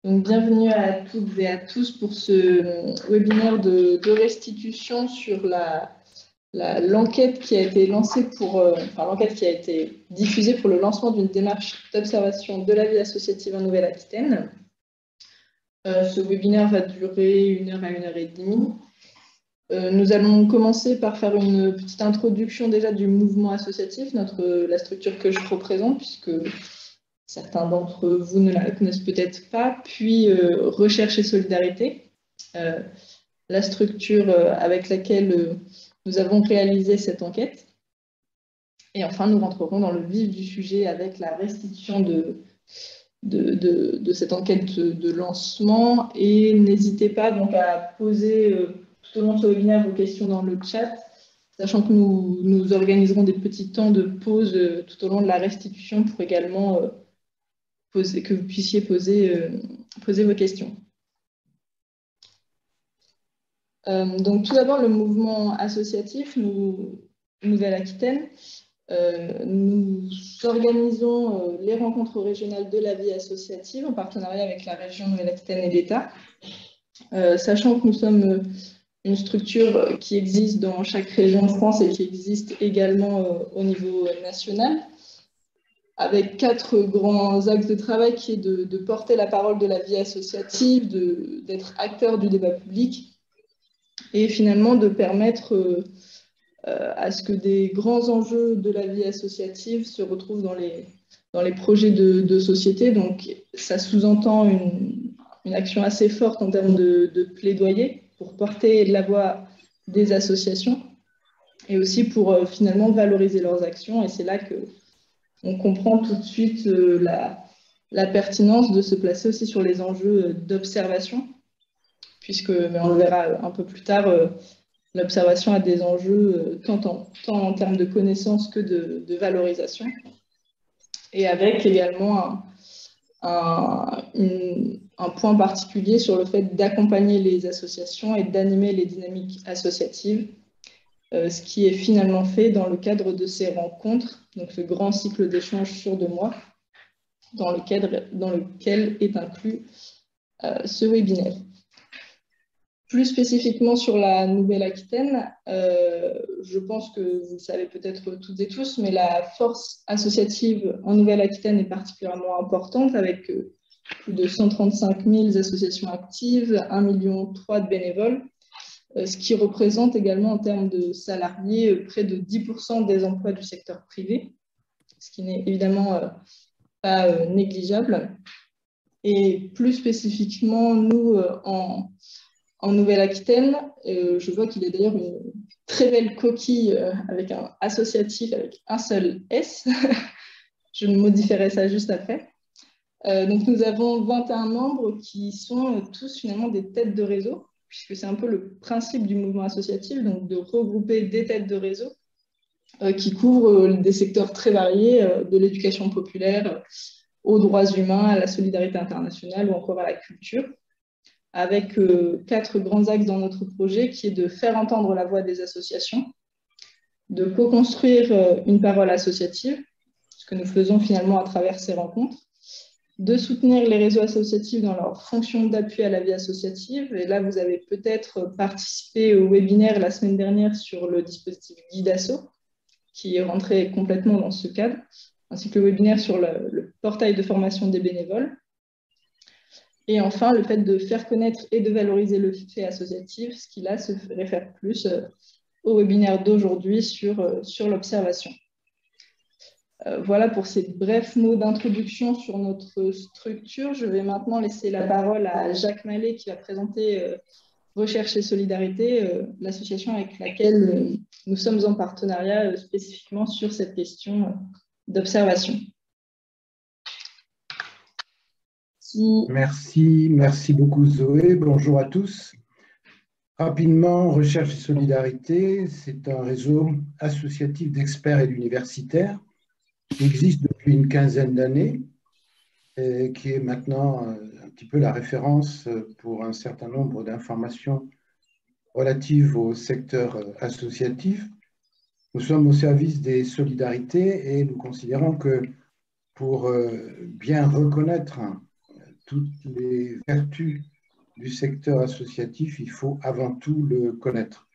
Donc, bienvenue à toutes et à tous pour ce webinaire de restitution sur l'enquête qui a été lancée l'enquête qui a été diffusée pour le lancement d'une démarche d'observation de la vie associative en Nouvelle-Aquitaine. Ce webinaire va durer 1 heure à 1 heure et demie. Nous allons commencer par faire une petite introduction déjà du mouvement associatif, la structure que je représente, puisque certains d'entre vous ne la connaissent peut-être pas, puis Recherche et Solidarité, la structure avec laquelle nous avons réalisé cette enquête. Et enfin, nous rentrerons dans le vif du sujet avec la restitution de cette enquête de lancement. Et n'hésitez pas donc à poser tout au long de ce webinaire vos questions dans le chat, sachant que nous organiserons des petits temps de pause tout au long de la restitution pour également que vous puissiez poser vos questions. Donc, tout d'abord, le mouvement associatif Nouvelle-Aquitaine. Nous organisons les rencontres régionales de la vie associative en partenariat avec la région Nouvelle-Aquitaine et l'État. Sachant que nous sommes une structure qui existe dans chaque région de France et qui existe également au niveau national, avec 4 grands axes de travail qui est de porter la parole de la vie associative, d'être acteur du débat public et finalement de permettre à ce que des grands enjeux de la vie associative se retrouvent dans les projets de société. Donc, ça sous-entend une action assez forte en termes de plaidoyer pour porter la voix des associations et aussi pour finalement valoriser leurs actions. Et c'est là qu'on comprend tout de suite la pertinence de se placer aussi sur les enjeux d'observation, puisque, on le verra un peu plus tard, l'observation a des enjeux tant en termes de connaissances que de valorisation, et avec également un point particulier sur le fait d'accompagner les associations et d'animer les dynamiques associatives, ce qui est finalement fait dans le cadre de ces rencontres, donc ce grand cycle d'échanges sur 2 mois, dans lequel est inclus ce webinaire. Plus spécifiquement sur la Nouvelle-Aquitaine, je pense que vous le savez peut-être toutes et tous, mais la force associative en Nouvelle-Aquitaine est particulièrement importante, avec plus de 135 000 associations actives, 1,3 million de bénévoles, ce qui représente également en termes de salariés près de 10% des emplois du secteur privé, ce qui n'est évidemment pas négligeable. Et plus spécifiquement, nous, en Nouvelle-Aquitaine, je vois qu'il y a d'ailleurs une très belle coquille avec un associatif avec un seul S. Je modifierai ça juste après. Donc, nous avons 21 membres qui sont tous finalement des têtes de réseau, puisque c'est un peu le principe du mouvement associatif, donc de regrouper des têtes de réseau qui couvrent des secteurs très variés, de l'éducation populaire aux droits humains, à la solidarité internationale ou encore à la culture, avec 4 grands axes dans notre projet, qui est de faire entendre la voix des associations, de co-construire une parole associative, ce que nous faisons finalement à travers ces rencontres, de soutenir les réseaux associatifs dans leur fonction d'appui à la vie associative. Et là, vous avez peut-être participé au webinaire la semaine dernière sur le dispositif Guidasso, qui est rentré complètement dans ce cadre, ainsi que le webinaire sur le portail de formation des bénévoles. Et enfin, le fait de faire connaître et de valoriser le fait associatif, ce qui là se réfère plus au webinaire d'aujourd'hui sur l'observation. Voilà pour ces brefs mots d'introduction sur notre structure. Je vais maintenant laisser la parole à Jacques Mallet qui va présenter Recherche et Solidarité, l'association avec laquelle nous sommes en partenariat spécifiquement sur cette question d'observation. Merci beaucoup Zoé. Bonjour à tous. Rapidement, Recherche et Solidarité, c'est un réseau associatif d'experts et d'universitaires qui existe depuis une quinzaine d'années et qui est maintenant un petit peu la référence pour un certain nombre d'informations relatives au secteur associatif. Nous sommes au service des solidarités et nous considérons que pour bien reconnaître toutes les vertus du secteur associatif, il faut avant tout le connaître.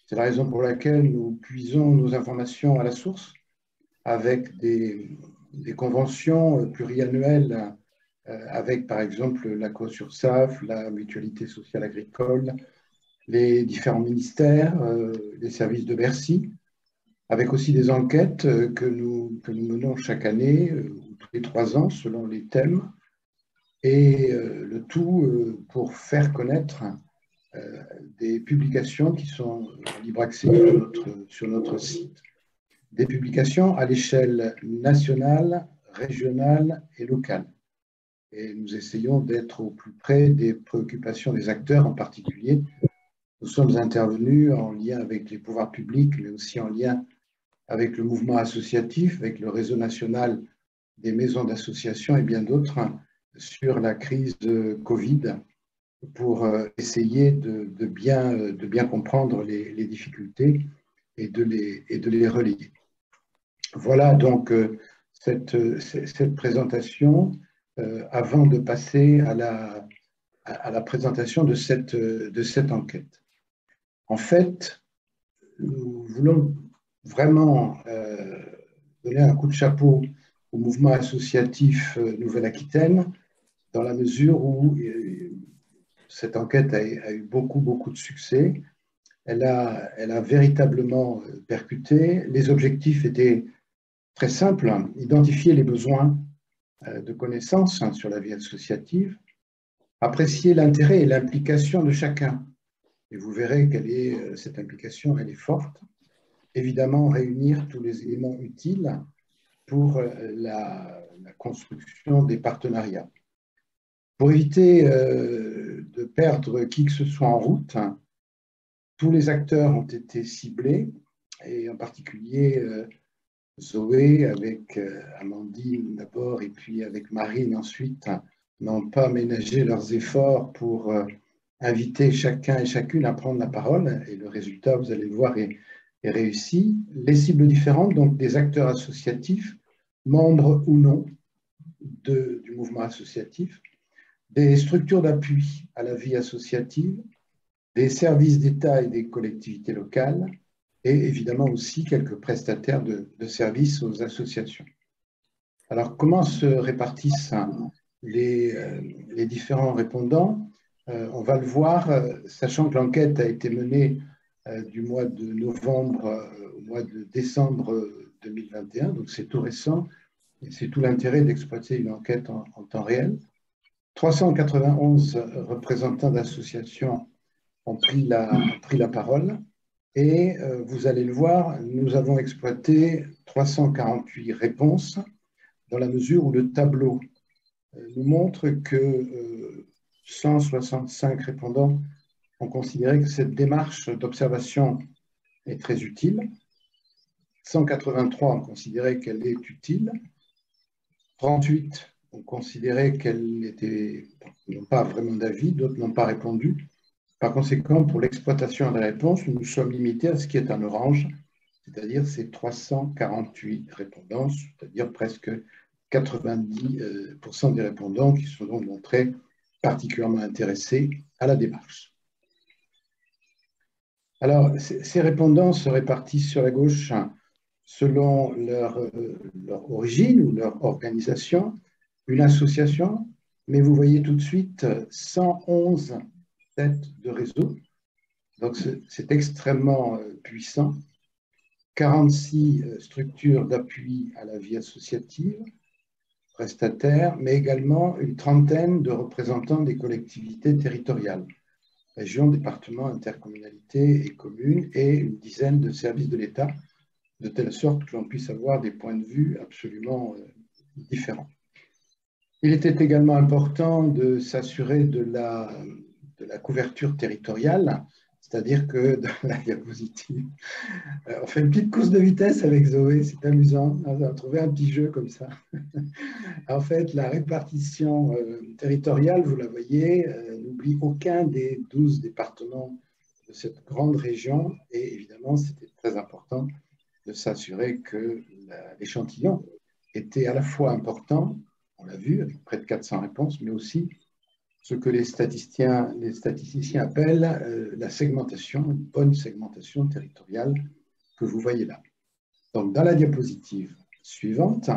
C'est la raison pour laquelle nous puisons nos informations à la source avec des conventions pluriannuelles avec, par exemple, la COSURSAF, la Mutualité sociale agricole, les différents ministères, les services de Bercy, avec aussi des enquêtes que nous menons chaque année, ou tous les 3 ans, selon les thèmes, et le tout pour faire connaître des publications qui sont en libre accès sur notre site, des publications à l'échelle nationale, régionale et locale. Et nous essayons d'être au plus près des préoccupations des acteurs en particulier. Nous sommes intervenus en lien avec les pouvoirs publics, mais aussi en lien avec le mouvement associatif, avec le réseau national des maisons d'association et bien d'autres sur la crise de Covid pour essayer de bien comprendre les difficultés et de les relayer. Voilà donc cette présentation avant de passer à la présentation de cette enquête. En fait, nous voulons vraiment donner un coup de chapeau au mouvement associatif Nouvelle-Aquitaine, dans la mesure où cette enquête a eu beaucoup de succès. Elle a véritablement percuté. Les objectifs étaient très simples: identifier les besoins de connaissances sur la vie associative, apprécier l'intérêt et l'implication de chacun. Et vous verrez cette implication, elle est forte. Évidemment, réunir tous les éléments utiles pour la construction des partenariats. Pour éviter de perdre qui que ce soit en route, tous les acteurs ont été ciblés, et en particulier Zoé avec Amandine d'abord et puis avec Marine ensuite, n'ont pas ménagé leurs efforts pour inviter chacun et chacune à prendre la parole, et le résultat, vous allez le voir, est réussi. Les cibles différentes, donc des acteurs associatifs, membres ou non du mouvement associatif, des structures d'appui à la vie associative, des services d'État et des collectivités locales, et évidemment aussi quelques prestataires de services aux associations. Alors, comment se répartissent les différents répondants? On va le voir, sachant que l'enquête a été menée du mois de novembre au mois de décembre 2021, donc c'est tout récent, et c'est tout l'intérêt d'exploiter une enquête en temps réel. 391 représentants d'associations ont pris la parole, et vous allez le voir, nous avons exploité 348 réponses, dans la mesure où le tableau nous montre que 165 répondants ont considéré que cette démarche d'observation est très utile, 183 ont considéré qu'elle est utile, 38 ont considéré qu'elle n'ont pas vraiment d'avis, d'autres n'ont pas répondu. Par conséquent, pour l'exploitation des réponses, nous nous sommes limités à ce qui est en orange, c'est-à-dire ces 348 répondants, c'est-à-dire presque 90% des répondants qui se sont donc montrés particulièrement intéressés à la démarche. Alors, ces répondants se répartissent sur la gauche selon leur origine ou leur organisation, une association, mais vous voyez tout de suite 111 têtes de réseau, donc c'est extrêmement puissant, 46 structures d'appui à la vie associative, prestataires, mais également une trentaine de représentants des collectivités territoriales, régions, départements, intercommunalités et communes, et une dizaine de services de l'État, de telle sorte que l'on puisse avoir des points de vue absolument différents. Il était également important de s'assurer de la couverture territoriale, c'est-à-dire que dans la diapositive, on fait une petite course de vitesse avec Zoé, c'est amusant, on a trouvé un petit jeu comme ça. En fait, la répartition territoriale, vous la voyez, n'oublie aucun des 12 départements de cette grande région, et évidemment, c'était très important de s'assurer que l'échantillon était à la fois important, on l'a vu, avec près de 400 réponses, mais aussi ce que les statisticiens appellent la segmentation, une bonne segmentation territoriale que vous voyez là. Donc, dans la diapositive suivante,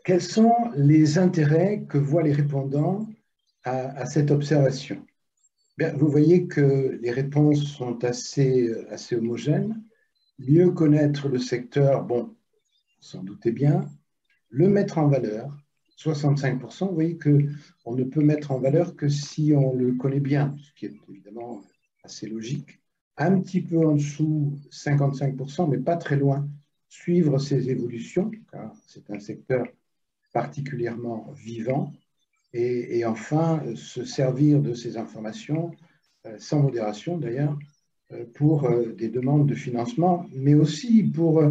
quels sont les intérêts que voient les répondants à cette observation? Bien, vous voyez que les réponses sont assez homogènes. Mieux connaître le secteur, bon, vous s'en doutez bien. Le mettre en valeur, 65%, vous voyez qu'on ne peut mettre en valeur que si on le connaît bien, ce qui est évidemment assez logique. Un petit peu en dessous, 55%, mais pas très loin, suivre ces évolutions, car c'est un secteur particulièrement vivant. Et enfin, se servir de ces informations, sans modération d'ailleurs, pour des demandes de financement, mais aussi pour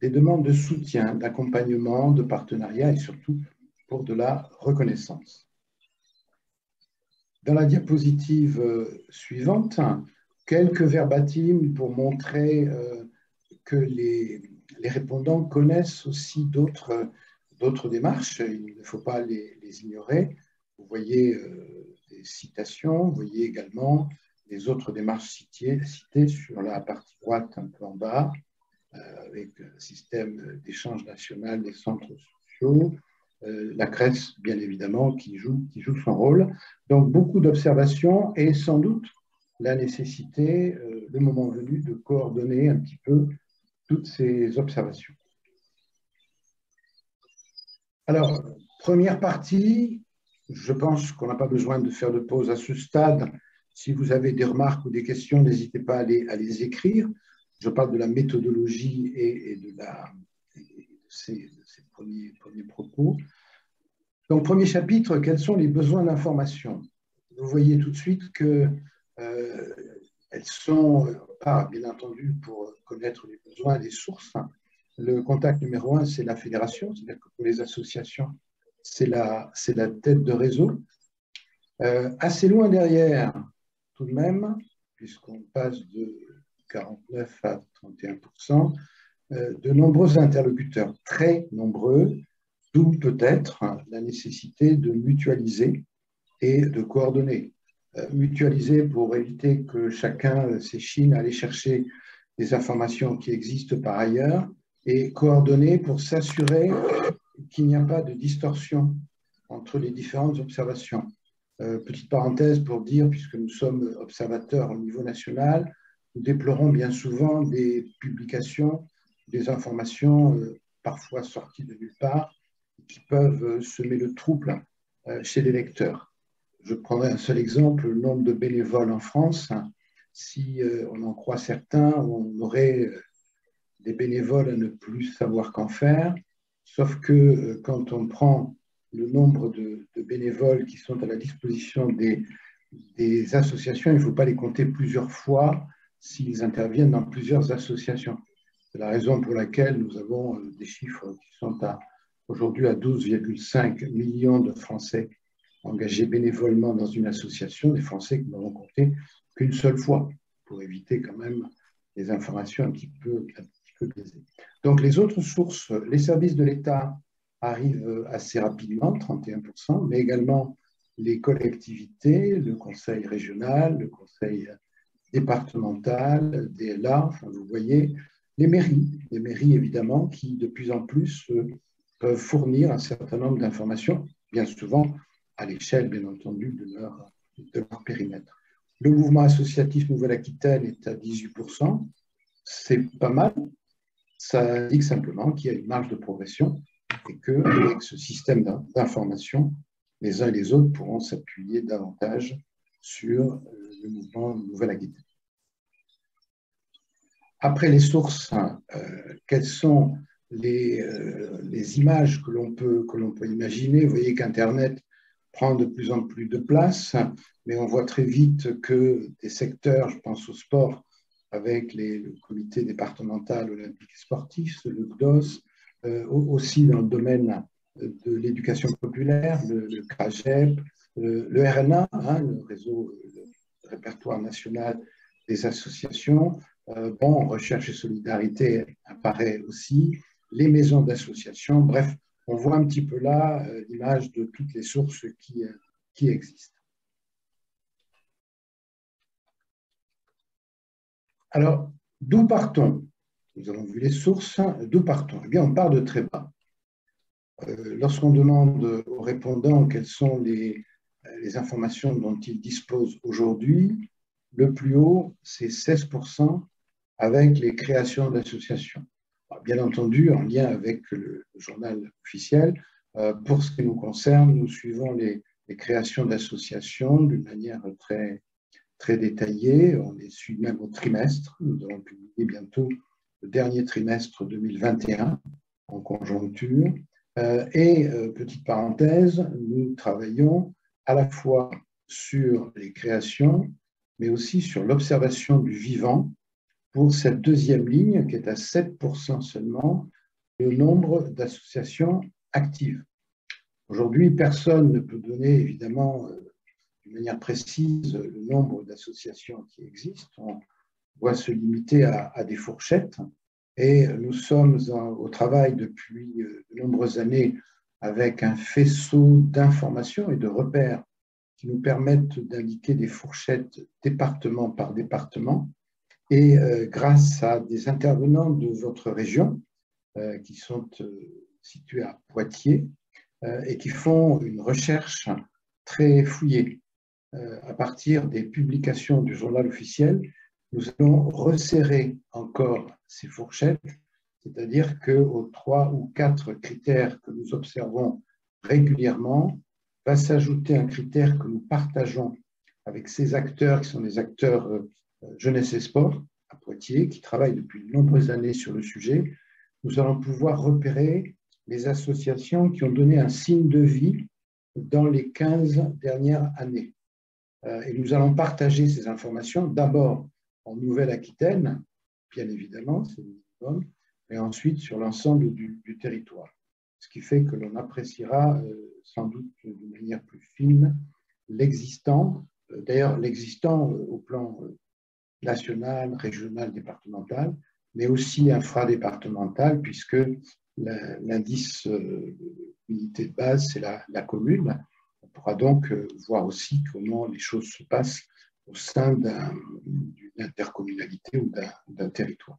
des demandes de soutien, d'accompagnement, de partenariat et surtout pour de la reconnaissance. Dans la diapositive suivante, quelques verbatims pour montrer que les répondants connaissent aussi d'autres démarches. Il ne faut pas les ignorer. Vous voyez des citations, vous voyez également les autres démarches citées sur la partie droite un peu en bas, avec un système d'échange national des centres sociaux, la CRES, bien évidemment, qui joue son rôle. Donc, beaucoup d'observations et sans doute la nécessité, le moment venu, de coordonner un petit peu toutes ces observations. Alors, première partie, je pense qu'on n'a pas besoin de faire de pause à ce stade. Si vous avez des remarques ou des questions, n'hésitez pas à les écrire. Je parle de la méthodologie et de ces premiers propos. Donc, premier chapitre, quels sont les besoins d'information? Vous voyez tout de suite que elles sont, pas bien entendu pour connaître les besoins, les sources. Le contact numéro 1, c'est la fédération, c'est-à-dire que pour les associations, c'est la tête de réseau. Assez loin derrière, tout de même, puisqu'on passe de 49 à 31%, de nombreux interlocuteurs, très nombreux, d'où peut-être la nécessité de mutualiser et de coordonner. Mutualiser pour éviter que chacun s'échine à aller chercher des informations qui existent par ailleurs, et coordonner pour s'assurer qu'il n'y a pas de distorsion entre les différentes observations. Petite parenthèse pour dire, puisque nous sommes observateurs au niveau national, nous déplorons bien souvent des publications, des informations parfois sorties de nulle part, qui peuvent semer le trouble chez les lecteurs. Je prendrai un seul exemple, le nombre de bénévoles en France. Si on en croit certains, on aurait des bénévoles à ne plus savoir qu'en faire, sauf que quand on prend le nombre de bénévoles qui sont à la disposition des associations, il ne faut pas les compter plusieurs fois s'ils interviennent dans plusieurs associations. C'est la raison pour laquelle nous avons des chiffres qui sont aujourd'hui à 12,5 millions de Français engagés bénévolement dans une association, des Français qui n'auront compté qu'une seule fois, pour éviter quand même des informations un petit peu biaisées. Donc les autres sources, les services de l'État arrivent assez rapidement, 31%, mais également les collectivités, le conseil régional, le conseil départemental, DLA, enfin, vous voyez, les mairies évidemment, qui de plus en plus peuvent fournir un certain nombre d'informations, bien souvent à l'échelle, bien entendu, de leur périmètre. Le mouvement associatif Nouvelle-Aquitaine est à 18%, c'est pas mal, ça indique simplement qu'il y a une marge de progression et qu'avec ce système d'information, les uns et les autres pourront s'appuyer davantage sur le mouvement Nouvelle-Aquitaine. Après les sources, quelles sont les images que l'on peut imaginer? Vous voyez qu'Internet prend de plus en plus de place, mais on voit très vite que des secteurs, je pense au sport, avec le comité départemental olympique et sportif, le CDOS, aussi dans le domaine de l'éducation populaire, le CRAGEP, le RNA, le réseau, le répertoire national des associations. Recherche et solidarité apparaît aussi, les maisons d'association. Bref, on voit un petit peu là l'image de toutes les sources qui existent. Alors, d'où partons? Nous avons vu les sources, d'où partons? Eh bien, on part de très bas. Lorsqu'on demande aux répondants quelles sont les informations dont ils disposent aujourd'hui, le plus haut, c'est 16% avec les créations d'associations. Bien entendu, en lien avec le journal officiel, pour ce qui nous concerne, nous suivons les créations d'associations d'une manière très, très détaillée. On les suit même au trimestre. Nous allons publier bientôt le dernier trimestre 2021 en conjoncture. Petite parenthèse, nous travaillons à la fois sur les créations, mais aussi sur l'observation du vivant pour cette deuxième ligne qui est à 7% seulement le nombre d'associations actives. Aujourd'hui, personne ne peut donner évidemment d'une manière précise le nombre d'associations qui existent. On doit se limiter à des fourchettes. Et nous sommes au travail depuis de nombreuses années avec un faisceau d'informations et de repères qui nous permettent d'indiquer des fourchettes département par département. Et grâce à des intervenants de votre région qui sont situés à Poitiers et qui font une recherche très fouillée à partir des publications du journal officiel, nous allons resserrer encore ces fourchettes, c'est-à-dire qu'aux 3 ou 4 critères que nous observons régulièrement, va s'ajouter un critère que nous partageons avec ces acteurs qui sont des acteurs jeunesse et sport à Poitiers, qui travaillent depuis de nombreuses années sur le sujet. Nous allons pouvoir repérer les associations qui ont donné un signe de vie dans les 15 dernières années. Et nous allons partager ces informations d'abord en Nouvelle-Aquitaine, bien évidemment, c'est le minimum, mais ensuite sur l'ensemble du territoire. Ce qui fait que l'on appréciera sans doute d'une manière plus fine l'existant, d'ailleurs l'existant au plan national, régional, départemental, mais aussi infradépartemental, puisque l'indice unité de base, c'est la commune. On pourra donc voir aussi comment les choses se passent au sein d'une intercommunalité ou d'un territoire.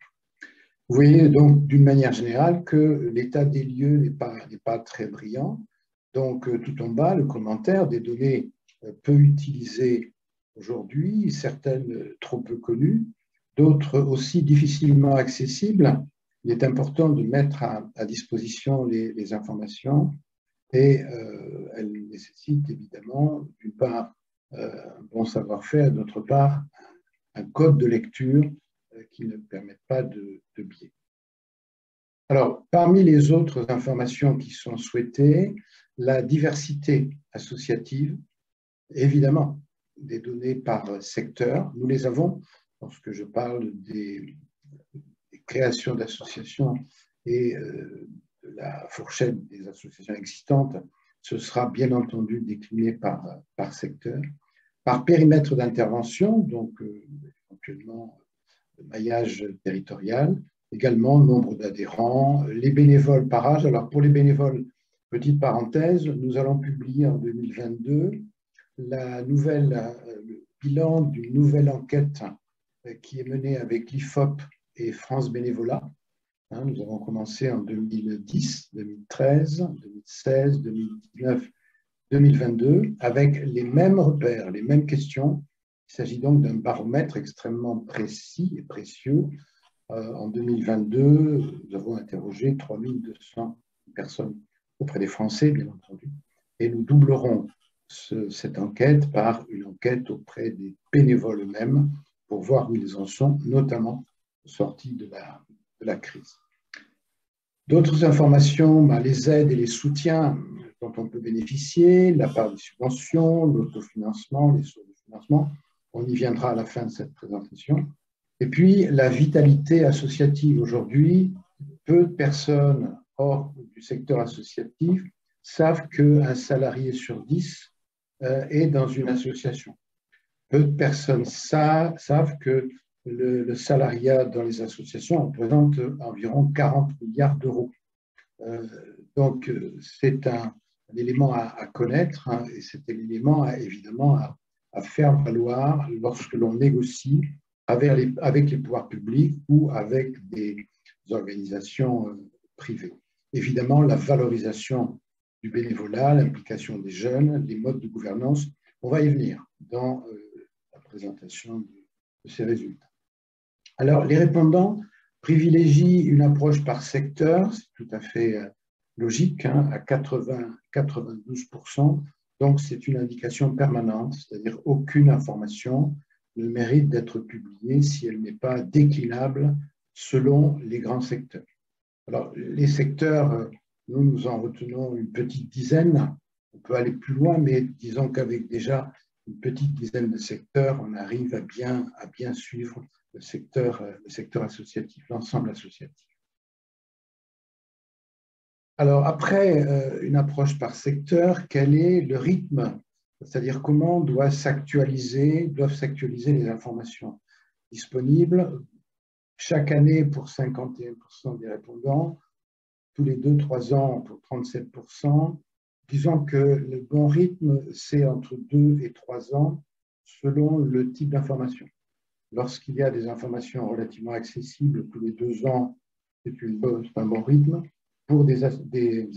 Vous voyez donc d'une manière générale que l'état des lieux n'est pas très brillant. Donc tout en bas, le commentaire des données peu utilisées aujourd'hui, certaines trop peu connues, d'autres aussi difficilement accessibles. Il est important de mettre à disposition les informations et elles nécessitent évidemment d'une part un bon savoir-faire, d'autre part un code de lecture qui ne permet pas de biais. Alors, parmi les autres informations qui sont souhaitées, la diversité associative, évidemment, des données par secteur, nous les avons lorsque je parle des créations d'associations et de la fourchette des associations existantes, ce sera bien entendu décliné par secteur, par périmètre d'intervention, donc éventuellement le maillage territorial, également nombre d'adhérents, les bénévoles par âge. Alors pour les bénévoles, petite parenthèse, nous allons publier en 2022 le bilan d'une nouvelle enquête qui est menée avec l'IFOP et France Bénévolat. Nous avons commencé en 2010, 2013, 2016, 2019, 2022 avec les mêmes repères, les mêmes questions. Il s'agit donc d'un baromètre extrêmement précis et précieux. En 2022, nous avons interrogé 3200 personnes auprès des Français, bien entendu, et nous doublerons cette enquête par une enquête auprès des bénévoles eux-mêmes pour voir où ils en sont, notamment sortis de la crise. D'autres informations, les aides et les soutiens dont on peut bénéficier, la part des subventions, l'autofinancement, les sources de financement, on y viendra à la fin de cette présentation. Et puis, la vitalité associative aujourd'hui, peu de personnes hors du secteur associatif savent qu'un salarié sur 10 est dans une association. Peu de personnes savent que le salariat dans les associations représente environ 40 milliards d'euros. Donc, c'est un élément à connaître, hein, et c'est un élément évidemment à faire valoir lorsque l'on négocie avec les pouvoirs publics ou avec des organisations privées. Évidemment, la valorisation du bénévolat, l'implication des jeunes, les modes de gouvernance, on va y venir dans la présentation de ces résultats. Alors, les répondants privilégient une approche par secteur, c'est tout à fait logique, hein, à 80-92%. Donc, c'est une indication permanente, c'est-à-dire aucune information ne mérite d'être publiée si elle n'est pas déclinable selon les grands secteurs. Alors, les secteurs, nous en retenons une petite dizaine. On peut aller plus loin, mais disons qu'avec déjà une petite dizaine de secteurs, on arrive à bien suivre le secteur associatif, l'ensemble associatif. Alors, après une approche par secteur, quel est le rythme? C'est-à-dire comment doivent s'actualiser les informations disponibles chaque année pour 51% des répondants, tous les 2-3 ans pour 37%. Disons que le bon rythme, c'est entre 2 et 3 ans selon le type d'information. Lorsqu'il y a des informations relativement accessibles tous les 2 ans, c'est un bon rythme. Pour des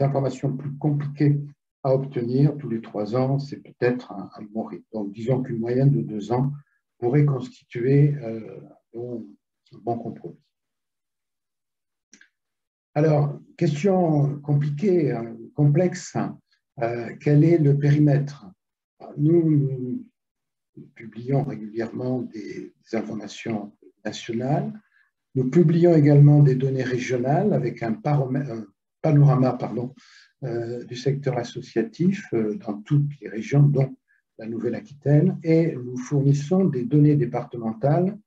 informations plus compliquées à obtenir tous les 3 ans, c'est peut-être un bon rythme. Donc, disons qu'une moyenne de 2 ans pourrait constituer un bon compromis. Alors, question compliquée, complexe, quel est le périmètre? Nous publions régulièrement des informations nationales. Nous publions également des données régionales avec un panorama du secteur associatif dans toutes les régions, dont la Nouvelle-Aquitaine, et nous fournissons des données départementales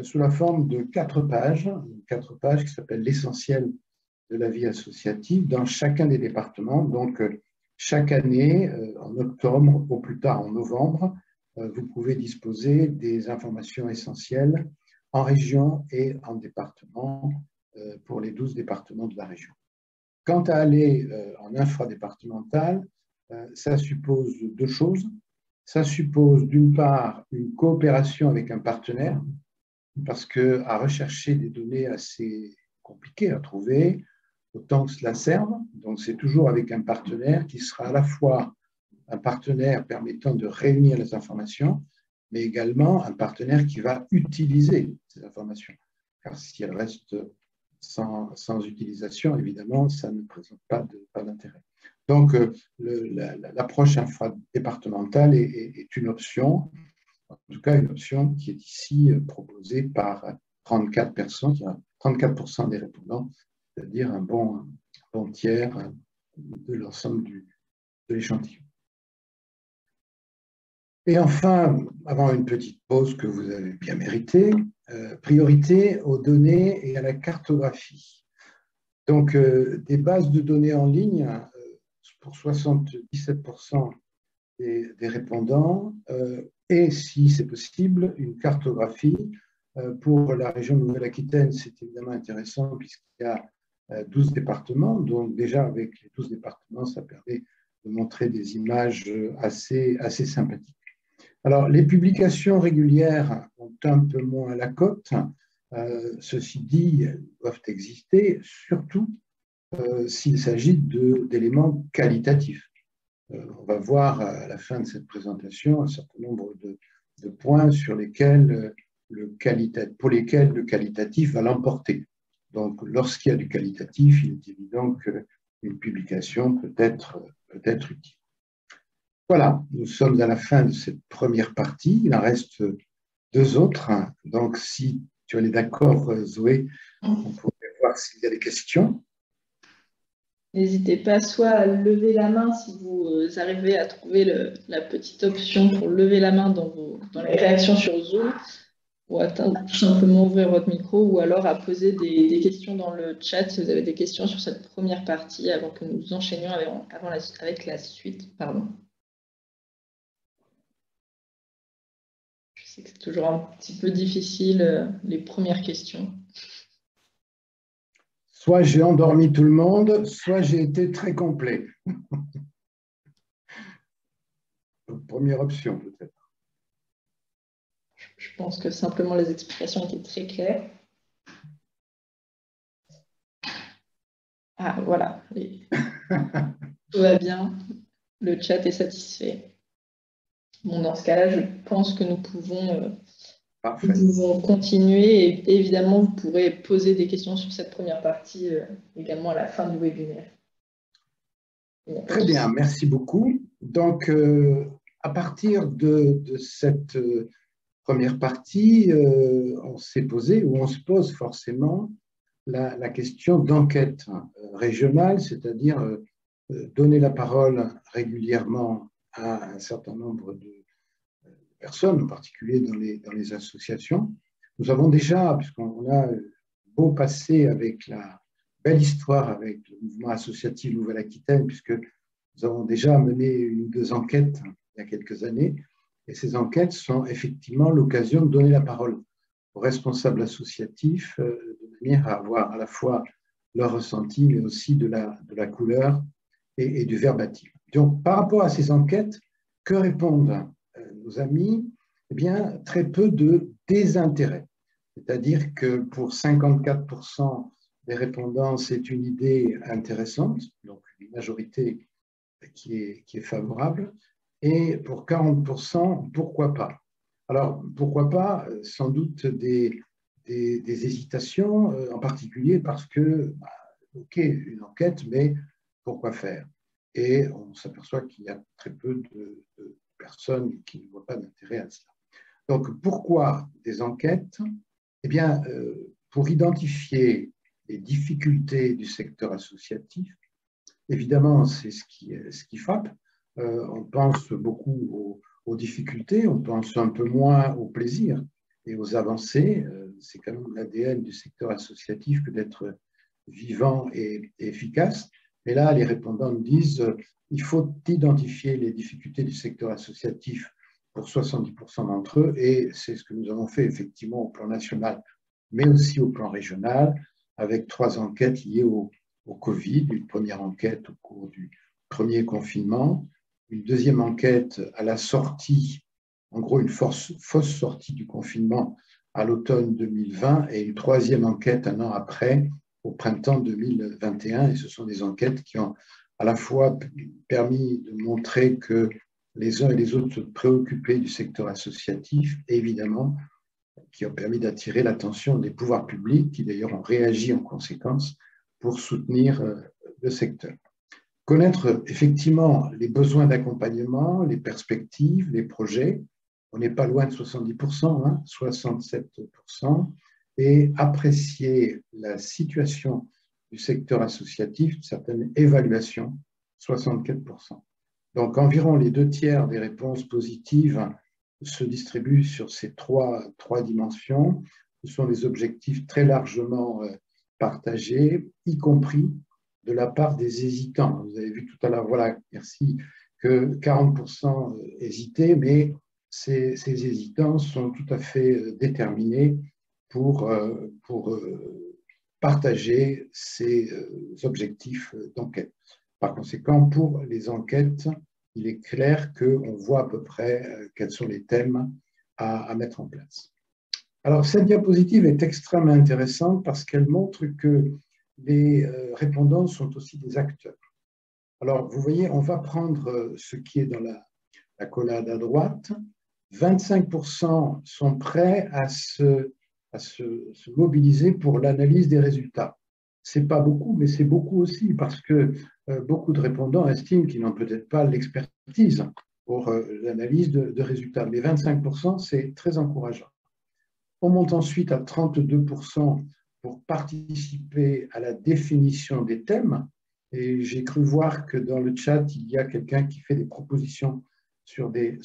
sous la forme de 4 pages qui s'appellent l'essentiel de la vie associative dans chacun des départements. Donc, chaque année, en octobre, au plus tard en novembre, vous pouvez disposer des informations essentielles en région et en département pour les 12 départements de la région. Quant à aller en infradépartemental, ça suppose 2 choses. Ça suppose d'une part une coopération avec un partenaire, parce qu'à rechercher des données assez compliquées à trouver, autant que cela serve. Donc, c'est toujours avec un partenaire qui sera à la fois un partenaire permettant de réunir les informations, mais également un partenaire qui va utiliser ces informations. Car si elles restent sans utilisation, évidemment, ça ne présente pas d'intérêt. Donc, l'approche infradépartementale est une option, en tout cas une option qui est ici proposée par 34 personnes, 34% des répondants, c'est-à-dire un bon tiers de l'ensemble de l'échantillon. Et enfin, avant une petite pause que vous avez bien méritée, priorité aux données et à la cartographie. Donc, des bases de données en ligne pour 77% des répondants, et si c'est possible, une cartographie. Pour la région Nouvelle-Aquitaine, c'est évidemment intéressant puisqu'il y a 12 départements, donc déjà avec les 12 départements, ça permet de montrer des images assez sympathiques. Alors, les publications régulières ont un peu moins la cote. Ceci dit, elles doivent exister, surtout s'il s'agit d'éléments qualitatifs. On va voir à la fin de cette présentation un certain nombre de points pour lesquels le qualitatif va l'emporter. Donc, lorsqu'il y a du qualitatif, il est évident qu'une publication peut être utile. Voilà, nous sommes à la fin de cette première partie. Il en reste 2 autres. Donc, si tu en es d'accord, Zoé, on pourrait voir s'il y a des questions. N'hésitez pas soit à lever la main si vous arrivez à trouver la petite option pour lever la main dans les réactions sur Zoom, ou à tout simplement ouvrir votre micro, ou alors à poser des questions dans le chat si vous avez des questions sur cette première partie avant que nous enchaînions avec la suite. Pardon. Je sais que c'est toujours un petit peu difficile, les premières questions. Soit j'ai endormi tout le monde, soit j'ai été très complet. Première option, peut-être. Je pense que simplement les explications étaient très claires. Ah, voilà. Tout va bien. Le chat est satisfait. Bon, dans ce cas-là, je pense que nous pouvons continuer. Et évidemment, vous pourrez poser des questions sur cette première partie également à la fin du webinaire. Très bien, merci beaucoup. Donc, à partir de cette première partie, on s'est posé, ou on se pose forcément, la question d'enquête régionale, c'est-à-dire donner la parole régulièrement à un certain nombre de personnes, en particulier dans les associations. Nous avons déjà, puisqu'on a beau passer avec la belle histoire avec le mouvement associatif Nouvelle-Aquitaine, puisque nous avons déjà mené une ou deux enquêtes il y a quelques années, et ces enquêtes sont effectivement l'occasion de donner la parole aux responsables associatifs de manière à avoir à la fois leur ressenti, mais aussi de la couleur et du verbatim. Donc, par rapport à ces enquêtes, que répondent nos amis? Eh bien, très peu de désintérêt. C'est-à-dire que pour 54% des répondants, c'est une idée intéressante, donc une majorité qui est favorable, et pour 40%, pourquoi pas? Alors, pourquoi pas? Sans doute des hésitations, en particulier parce que, OK, une enquête, mais pourquoi faire? Et on s'aperçoit qu'il y a très peu de personnes qui ne voient pas d'intérêt à cela. Donc, pourquoi des enquêtes? Eh bien, pour identifier les difficultés du secteur associatif, évidemment, c'est ce qui frappe. On pense beaucoup aux difficultés, on pense un peu moins au plaisir et aux avancées. C'est quand même l'ADN du secteur associatif que d'être vivant et efficace. Mais là, les répondants nous disent il faut identifier les difficultés du secteur associatif pour 70% d'entre eux, et c'est ce que nous avons fait effectivement au plan national, mais aussi au plan régional, avec 3 enquêtes liées au Covid, une première enquête au cours du premier confinement, une deuxième enquête à la sortie, en gros une fausse sortie du confinement à l'automne 2020, et une troisième enquête un an après, au printemps 2021. Et ce sont des enquêtes qui ont à la fois permis de montrer que les uns et les autres se préoccupaient du secteur associatif, et évidemment, qui ont permis d'attirer l'attention des pouvoirs publics, qui d'ailleurs ont réagi en conséquence pour soutenir le secteur. Connaître effectivement les besoins d'accompagnement, les perspectives, les projets, on n'est pas loin de 70%, hein, 67%, et apprécier la situation du secteur associatif, certaines évaluations, 64%. Donc environ les 2/3 des réponses positives se distribuent sur ces trois dimensions. Ce sont des objectifs très largement partagés, y compris de la part des hésitants. Vous avez vu tout à l'heure, voilà, merci, que 40% hésitaient, mais ces hésitants sont tout à fait déterminés pour partager ces objectifs d'enquête. Par conséquent, pour les enquêtes, il est clair qu'on voit à peu près quels sont les thèmes à mettre en place. Alors, cette diapositive est extrêmement intéressante parce qu'elle montre que les répondants sont aussi des acteurs. Alors, vous voyez, on va prendre ce qui est dans la collade à droite. 25% sont prêts à se mobiliser pour l'analyse des résultats. Ce n'est pas beaucoup, mais c'est beaucoup aussi parce que beaucoup de répondants estiment qu'ils n'ont peut-être pas l'expertise pour l'analyse de résultats. Mais 25%, c'est très encourageant. On monte ensuite à 32% pour participer à la définition des thèmes. Et j'ai cru voir que dans le chat, il y a quelqu'un qui fait des propositions sur des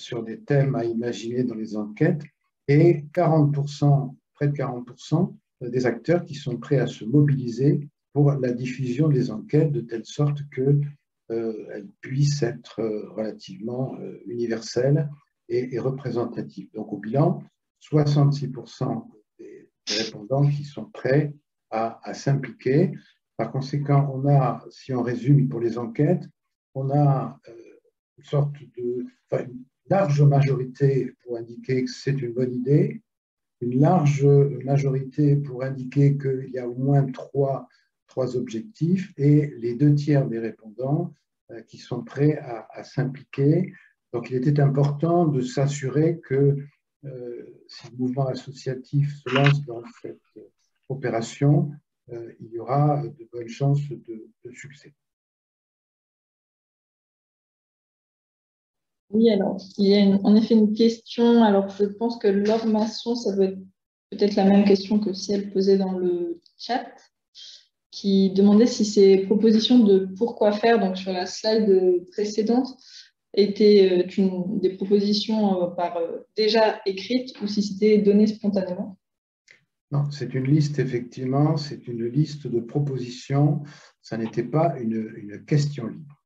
thèmes à imaginer dans les enquêtes. Et 40%, près de 40% des acteurs qui sont prêts à se mobiliser pour la diffusion des enquêtes de telle sorte qu'elles puissent être relativement universelles et représentatives. Donc au bilan, 66% des répondants qui sont prêts à s'impliquer. Par conséquent, on a, si on résume pour les enquêtes, on a une sorte de, enfin, une large majorité pour indiquer que c'est une bonne idée, une large majorité pour indiquer qu'il y a au moins trois objectifs et les 2 tiers des répondants qui sont prêts à s'impliquer. Donc, il était important de s'assurer que si le mouvement associatif se lance dans cette opération, il y aura de bonnes chances de succès. Oui, alors, il y a en effet une question. Alors, je pense que Laure Masson, ça doit être peut-être la même question que si elle posait dans le chat, qui demandait si ces propositions de pourquoi faire, donc sur la slide précédente, étaient des propositions déjà écrites ou si c'était donné spontanément. Non, c'est une liste, effectivement, c'est une liste de propositions. Ça n'était pas une question libre.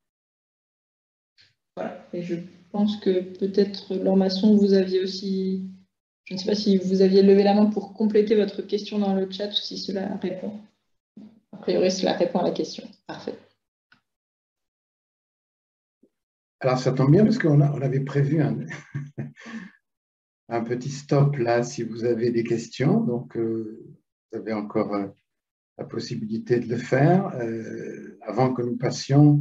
Voilà. Et je pense que peut-être, Laure Masson, vous aviez aussi, je ne sais pas si vous aviez levé la main pour compléter votre question dans le chat ou si cela répond. A priori, cela répond à la question. Parfait. Alors, ça tombe bien parce qu'on avait prévu un petit stop là si vous avez des questions. Donc, vous avez encore la possibilité de le faire avant que nous passions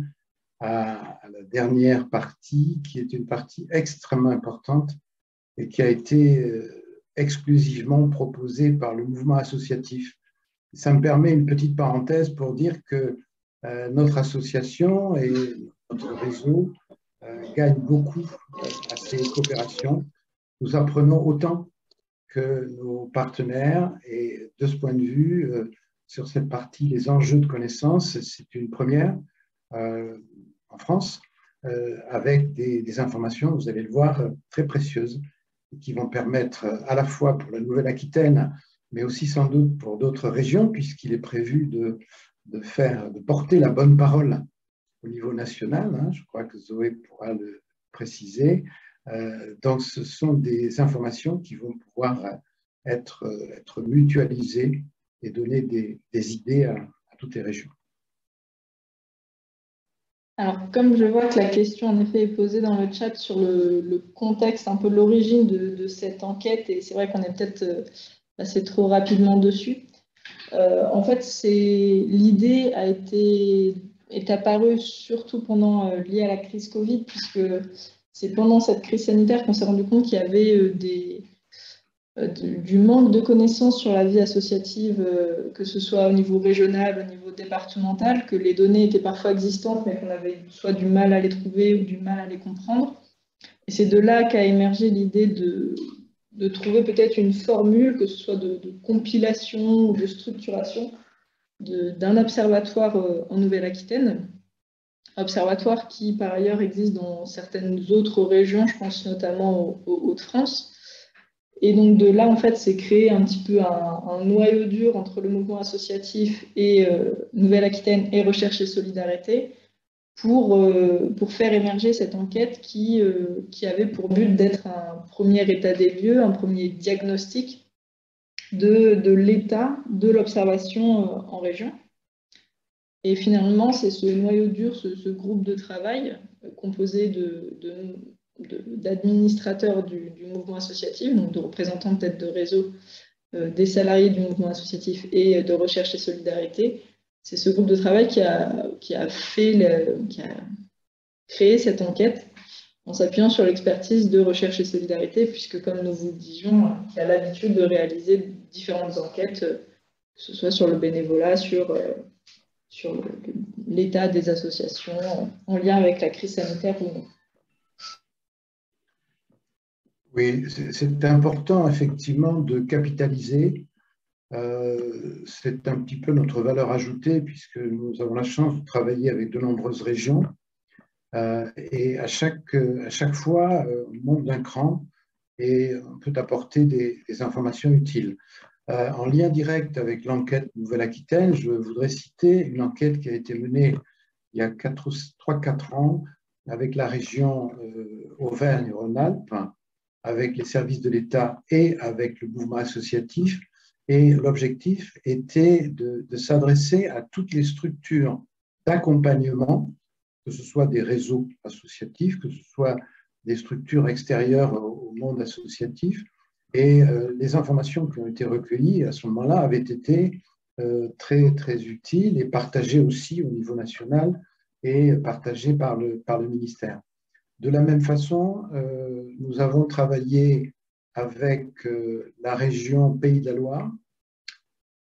à la dernière partie, qui est une partie extrêmement importante et qui a été exclusivement proposée par le mouvement associatif. Ça me permet une petite parenthèse pour dire que notre association et notre réseau gagnent beaucoup à ces coopérations. Nous apprenons autant que nos partenaires et de ce point de vue, sur cette partie, les enjeux de connaissances, c'est une première en France, avec des informations, vous allez le voir, très précieuses, qui vont permettre à la fois pour la Nouvelle-Aquitaine, mais aussi sans doute pour d'autres régions, puisqu'il est prévu de porter la bonne parole au niveau national. Hein, je crois que Zoé pourra le préciser. Donc, ce sont des informations qui vont pouvoir être mutualisées et donner des idées à toutes les régions. Alors, comme je vois que la question, en effet, est posée dans le chat sur le contexte, un peu l'origine de cette enquête, et c'est vrai qu'on est peut-être passé trop rapidement dessus. En fait, l'idée est apparue surtout liée à la crise Covid, puisque c'est pendant cette crise sanitaire qu'on s'est rendu compte qu'il y avait du manque de connaissances sur la vie associative, que ce soit au niveau régional, au niveau départemental, que les données étaient parfois existantes, mais qu'on avait soit du mal à les trouver ou du mal à les comprendre. Et c'est de là qu'a émergé l'idée de trouver peut-être une formule, que ce soit de compilation ou de structuration, d'un observatoire en Nouvelle-Aquitaine, observatoire qui par ailleurs existe dans certaines autres régions, je pense notamment aux Hauts-de-France. Et donc de là, en fait, c'est créé un petit peu un noyau dur entre le mouvement associatif et Nouvelle-Aquitaine et Recherche et Solidarité pour faire émerger cette enquête qui avait pour but d'être un premier état des lieux, un premier diagnostic de l'état de l'observation en région. Et finalement, c'est ce noyau dur, ce groupe de travail composé d'administrateurs du mouvement associatif, donc de représentants peut-être de réseau des salariés du mouvement associatif et de recherche et solidarité. C'est ce groupe de travail qui a créé cette enquête en s'appuyant sur l'expertise de recherche et solidarité, puisque comme nous vous le disions, qui a l'habitude de réaliser différentes enquêtes, que ce soit sur le bénévolat, sur l'état des associations en lien avec la crise sanitaire ou non. Oui, c'est important effectivement de capitaliser. C'est un petit peu notre valeur ajoutée puisque nous avons la chance de travailler avec de nombreuses régions et à chaque fois, on monte d'un cran et on peut apporter des informations utiles. En lien direct avec l'enquête Nouvelle-Aquitaine, je voudrais citer une enquête qui a été menée il y a 3-4 ans avec la région Auvergne-Rhône-Alpes, avec les services de l'État et avec le mouvement associatif, Et l'objectif était de s'adresser à toutes les structures d'accompagnement, que ce soit des réseaux associatifs, que ce soit des structures extérieures au monde associatif. Et les informations qui ont été recueillies à ce moment-là avaient été très, très utiles et partagées aussi au niveau national et partagées par le ministère. De la même façon, nous avons travaillé avec la région Pays de la Loire,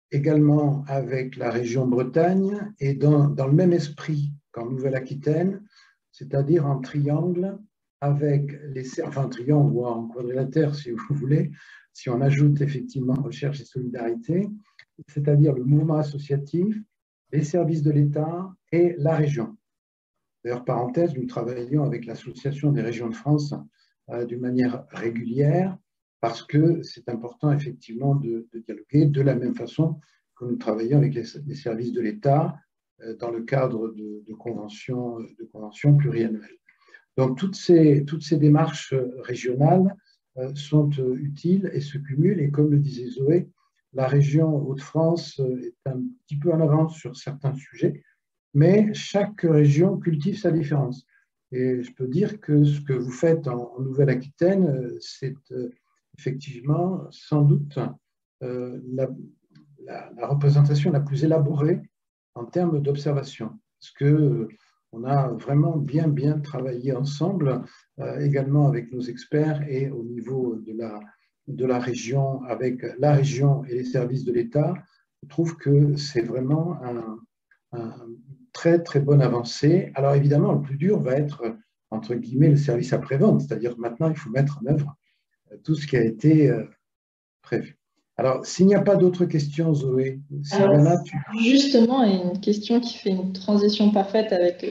également avec la région Bretagne et dans le même esprit qu'en Nouvelle-Aquitaine, c'est-à-dire en triangle avec enfin en triangle ou en quadrilatère si vous voulez, si on ajoute effectivement recherche et solidarité, c'est-à-dire le mouvement associatif, les services de l'État et la région. D'ailleurs, parenthèse, nous travaillons avec l'Association des régions de France d'une manière régulière parce que c'est important effectivement de dialoguer de la même façon que nous travaillons avec les services de l'État dans le cadre de conventions pluriannuelles. Donc, toutes ces démarches régionales sont utiles et se cumulent. Et comme le disait Zoé, la région Hauts-de-France est un petit peu en avance sur certains sujets, mais chaque région cultive sa différence. Et je peux dire que ce que vous faites en Nouvelle-Aquitaine, c'est effectivement sans doute la représentation la plus élaborée en termes d'observation. Parce que on a vraiment bien travaillé ensemble, également avec nos experts et au niveau de la région, avec la région et les services de l'État. Je trouve que c'est vraiment un très bonne avancée. Alors évidemment, le plus dur va être, entre guillemets, le service après-vente, c'est-à-dire maintenant, il faut mettre en œuvre tout ce qui a été prévu. Alors, s'il n'y a pas d'autres questions, Zoé, Sylvana, justement, il y a une question qui fait une transition parfaite avec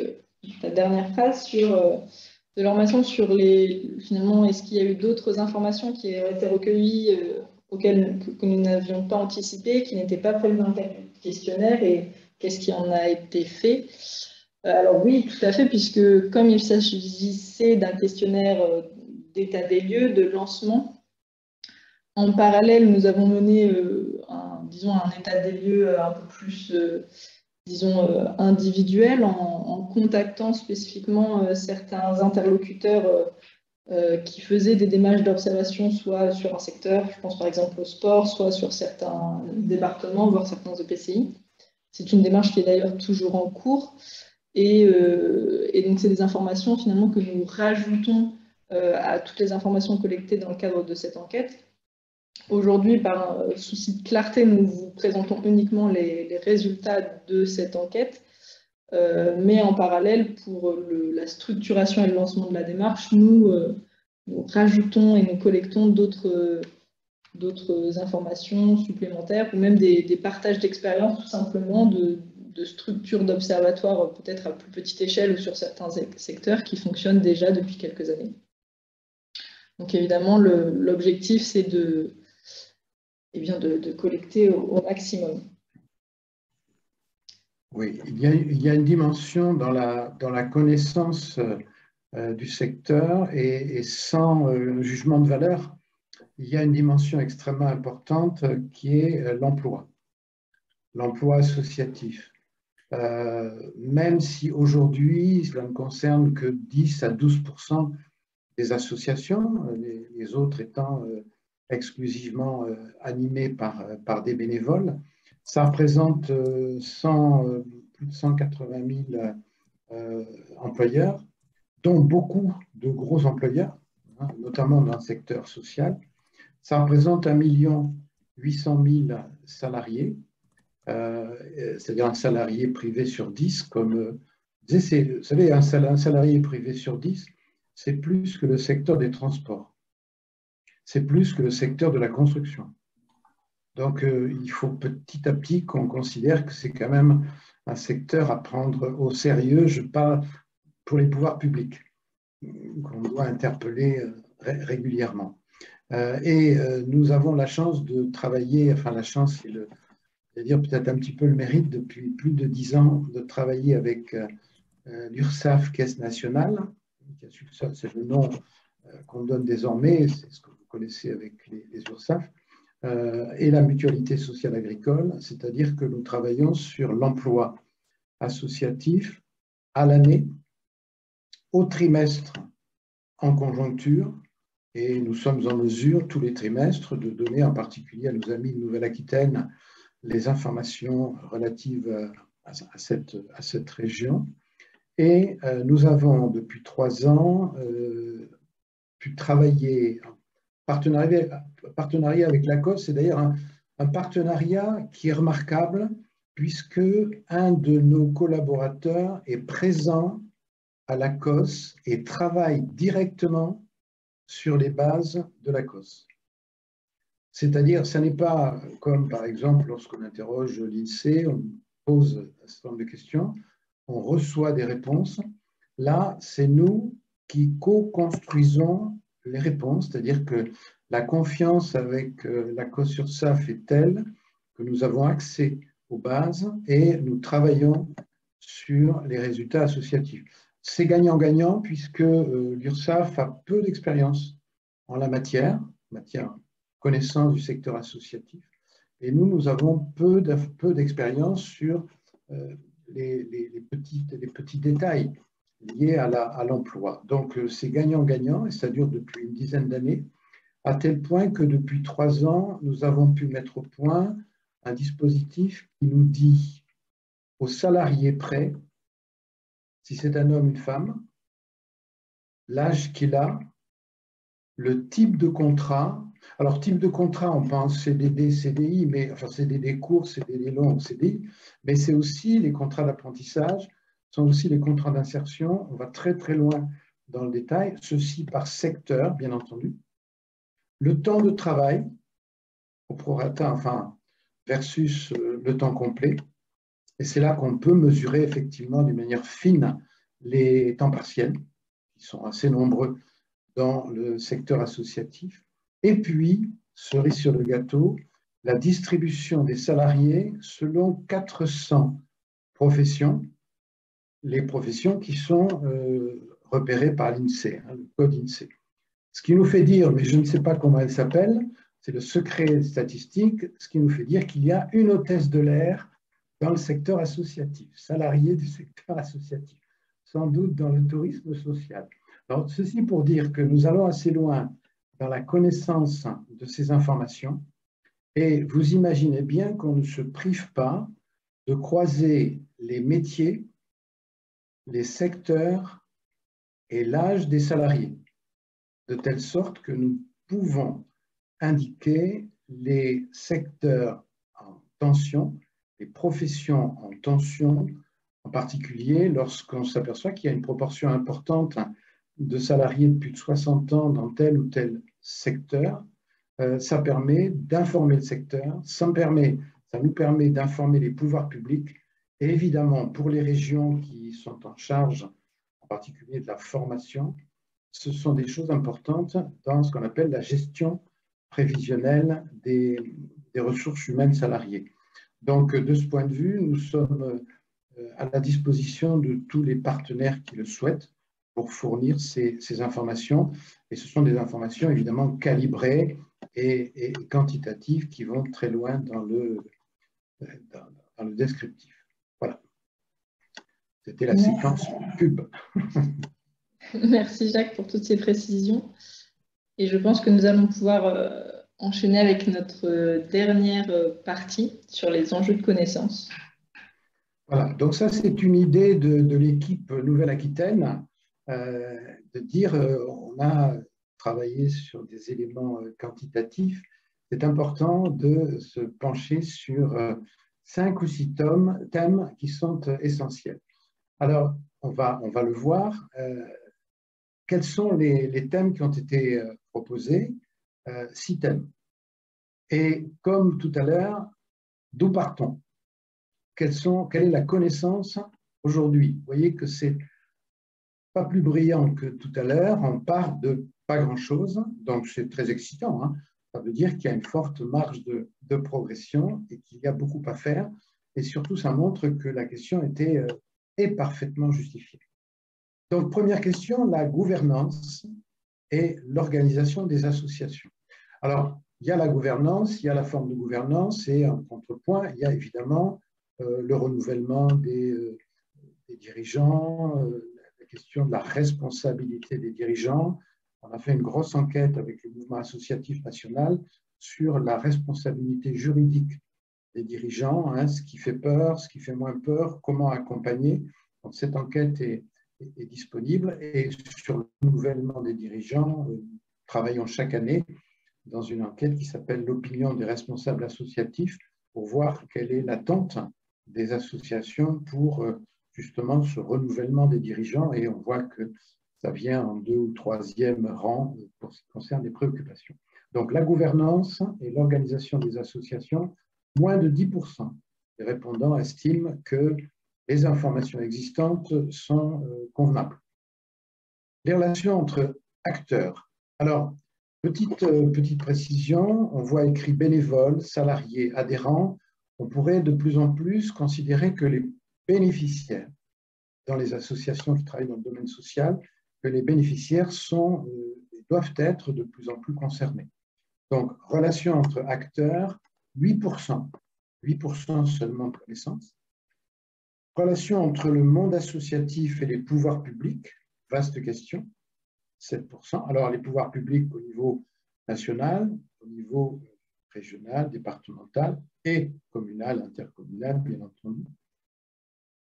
ta dernière phrase sur de l'information sur finalement, est-ce qu'il y a eu d'autres informations qui ont été recueillies auxquelles que nous n'avions pas anticipées, qui n'étaient pas prévues dans le questionnaire, et qu'est-ce qui en a été fait? Alors oui, tout à fait, puisque comme il s'agissait d'un questionnaire d'état des lieux, de lancement, en parallèle, nous avons mené un état des lieux un peu plus, individuel, en contactant spécifiquement certains interlocuteurs qui faisaient des démarches d'observation, soit sur un secteur, je pense par exemple au sport, soit sur certains départements, voire certains EPCI. C'est une démarche qui est d'ailleurs toujours en cours. Et donc, c'est des informations finalement que nous rajoutons à toutes les informations collectées dans le cadre de cette enquête. Aujourd'hui, par souci de clarté, nous vous présentons uniquement les résultats de cette enquête, mais en parallèle, pour la structuration et le lancement de la démarche, nous rajoutons et nous collectons d'autres informations supplémentaires, ou même des partages d'expériences, tout simplement, de structures d'observatoires, peut-être à plus petite échelle ou sur certains secteurs, qui fonctionnent déjà depuis quelques années. Donc évidemment, l'objectif, c'est de collecter au maximum. Oui, il y a une dimension dans la connaissance du secteur et sans jugement de valeur, il y a une dimension extrêmement importante qui est l'emploi associatif. Même si aujourd'hui, cela ne concerne que 10 à 12% des associations, les autres étant exclusivement animées par des bénévoles, ça représente plus de 180 000 employeurs, dont beaucoup de gros employeurs, hein, notamment dans le secteur social. Ça représente 1 800 000 salariés, c'est-à-dire un salarié privé sur 10, comme vous savez, un salarié privé sur 10, c'est plus que le secteur des transports, c'est plus que le secteur de la construction. Donc, il faut petit à petit qu'on considère que c'est quand même un secteur à prendre au sérieux, je parle pour les pouvoirs publics, qu'on doit interpeller régulièrement. Et nous avons la chance de travailler, enfin la chance, c'est-à-dire peut-être un petit peu le mérite depuis plus de 10 ans de travailler avec l'URSSAF, Caisse nationale, c'est le nom qu'on donne désormais, c'est ce que vous connaissez avec les URSSAF, et la mutualité sociale agricole, c'est-à-dire que nous travaillons sur l'emploi associatif à l'année, au trimestre en conjoncture, et nous sommes en mesure tous les trimestres de donner en particulier à nos amis de Nouvelle-Aquitaine les informations relatives à cette région. Et nous avons depuis 3 ans pu travailler en partenariat avec l'ACOS. C'est d'ailleurs un partenariat qui est remarquable puisque un de nos collaborateurs est présent à l'ACOS et travaille directement sur les bases de l'ACOS. C'est-à-dire, ce n'est pas comme, par exemple, lorsqu'on interroge l'INSEE, on pose un certain nombre de questions, on reçoit des réponses. Là, c'est nous qui co-construisons les réponses, c'est-à-dire que la confiance avec l'ACOS-URSSAF est telle que nous avons accès aux bases et nous travaillons sur les résultats associatifs. C'est gagnant-gagnant puisque l'URSSAF a peu d'expérience en la matière connaissance du secteur associatif, et nous avons peu d'expérience sur les petits détails liés à l'emploi. Donc, c'est gagnant-gagnant, et ça dure depuis une dizaine d'années, à tel point que depuis 3 ans, nous avons pu mettre au point un dispositif qui nous dit aux salariés près, si c'est un homme, une femme, l'âge qu'il a, le type de contrat. Alors, type de contrat, on pense CDD, CDI, mais enfin CDD court, CDD long, CDI, mais c'est aussi les contrats d'apprentissage, sont aussi les contrats d'insertion. On va très très loin dans le détail, ceci par secteur, bien entendu. Le temps de travail, au prorata, enfin, versus le temps complet. Et c'est là qu'on peut mesurer effectivement d'une manière fine les temps partiels, qui sont assez nombreux dans le secteur associatif. Et puis, cerise sur le gâteau, la distribution des salariés selon 400 professions, les professions qui sont repérées par l'INSEE, le code INSEE. Ce qui nous fait dire, mais je ne sais pas comment elle s'appelle, c'est le secret statistique, ce qui nous fait dire qu'il y a une hôtesse de l'air dans le secteur associatif, salarié du secteur associatif, sans doute dans le tourisme social. Alors, ceci pour dire que nous allons assez loin dans la connaissance de ces informations, et vous imaginez bien qu'on ne se prive pas de croiser les métiers, les secteurs et l'âge des salariés, de telle sorte que nous pouvons indiquer les secteurs en tension, les professions en tension, en particulier lorsqu'on s'aperçoit qu'il y a une proportion importante de salariés de plus de 60 ans dans tel ou tel secteur. Ça permet d'informer le secteur, ça nous permet d'informer les pouvoirs publics, et évidemment pour les régions qui sont en charge, en particulier de la formation, ce sont des choses importantes dans ce qu'on appelle la gestion prévisionnelle des ressources humaines salariées. Donc, de ce point de vue, nous sommes à la disposition de tous les partenaires qui le souhaitent pour fournir ces informations. Et ce sont des informations évidemment calibrées et quantitatives qui vont très loin dans le descriptif. Voilà. C'était la séquence pub. Merci Jacques pour toutes ces précisions. Et je pense que nous allons pouvoir enchaîner avec notre dernière partie sur les enjeux de connaissances. Voilà, donc ça c'est une idée de l'équipe Nouvelle-Aquitaine, de dire on a travaillé sur des éléments quantitatifs. C'est important de se pencher sur 5 ou 6 thèmes qui sont essentiels. Alors, on va le voir. Quels sont les thèmes qui ont été proposés? 6 thèmes. Et comme tout à l'heure, d'où partons? Quelle est la connaissance aujourd'hui? Vous voyez que c'est pas plus brillant que tout à l'heure. On part de pas grand-chose, donc c'est très excitant. Hein. Ça veut dire qu'il y a une forte marge de progression et qu'il y a beaucoup à faire. Et surtout, ça montre que la question est parfaitement justifiée. Donc, première question, la gouvernance et l'organisation des associations. Alors, Il y a la gouvernance, il y a la forme de gouvernance et en contrepoint, il y a évidemment le renouvellement des dirigeants, la question de la responsabilité des dirigeants. On a fait une grosse enquête avec le mouvement associatif national sur la responsabilité juridique des dirigeants, hein, ce qui fait peur, ce qui fait moins peur, comment accompagner. Donc, cette enquête est disponible et sur le renouvellement des dirigeants, nous travaillons chaque année dans une enquête qui s'appelle l'opinion des responsables associatifs pour voir quelle est l'attente des associations pour justement ce renouvellement des dirigeants et on voit que ça vient en 2e ou 3e rang pour ce qui concerne les préoccupations. Donc la gouvernance et l'organisation des associations, moins de 10% des répondants estiment que les informations existantes sont convenables. Les relations entre acteurs. Alors, petite précision, on voit écrit bénévoles, salariés, adhérents. On pourrait de plus en plus considérer que les bénéficiaires dans les associations qui travaillent dans le domaine social, que les bénéficiaires doivent être de plus en plus concernés. Donc, relations entre acteurs, 8%, 8% seulement de connaissances. Relations entre le monde associatif et les pouvoirs publics, vaste question, 7%. Alors, les pouvoirs publics au niveau national, au niveau régional, départemental et communal, intercommunal, bien entendu.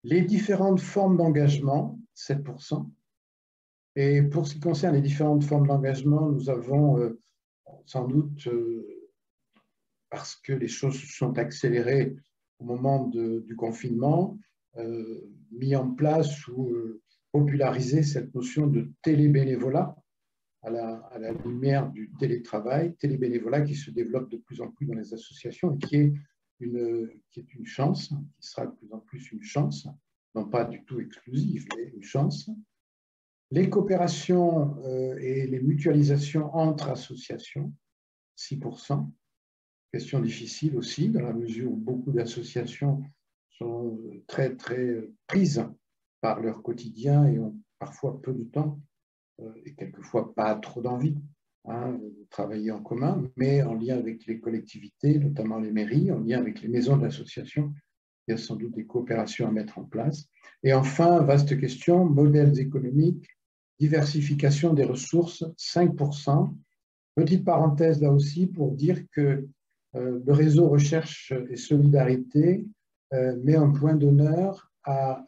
Les différentes formes d'engagement, 7%. Et pour ce qui concerne les différentes formes d'engagement, nous avons sans doute, parce que les choses se sont accélérées au moment du confinement, mis en place ou popularisé cette notion de télébénévolat à la lumière du télétravail, télébénévolat qui se développe de plus en plus dans les associations et qui est une chance, qui sera de plus en plus une chance, non pas du tout exclusive, mais une chance. Les coopérations et les mutualisations entre associations, 6%. Question difficile aussi, dans la mesure où beaucoup d'associations sont très, très prises par leur quotidien et ont parfois peu de temps et quelquefois pas trop d'envie de travailler en commun, mais en lien avec les collectivités, notamment les mairies, en lien avec les maisons d'association. Il y a sans doute des coopérations à mettre en place. Et enfin, vaste question, modèles économiques, diversification des ressources, 5%. Petite parenthèse là aussi pour dire que le réseau Recherche et Solidarité met un point d'honneur à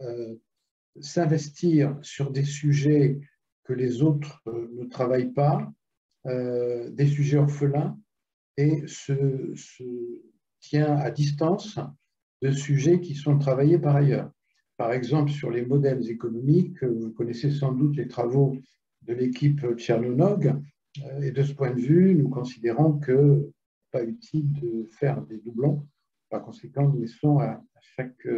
s'investir sur des sujets que les autres ne travaillent pas, des sujets orphelins, et se tient à distance de sujets qui sont travaillés par ailleurs. Par exemple, sur les modèles économiques, vous connaissez sans doute les travaux de l'équipe Tchernonog, et de ce point de vue, nous considérons que pas utile de faire des doublons. Par conséquent, nous laissons à chaque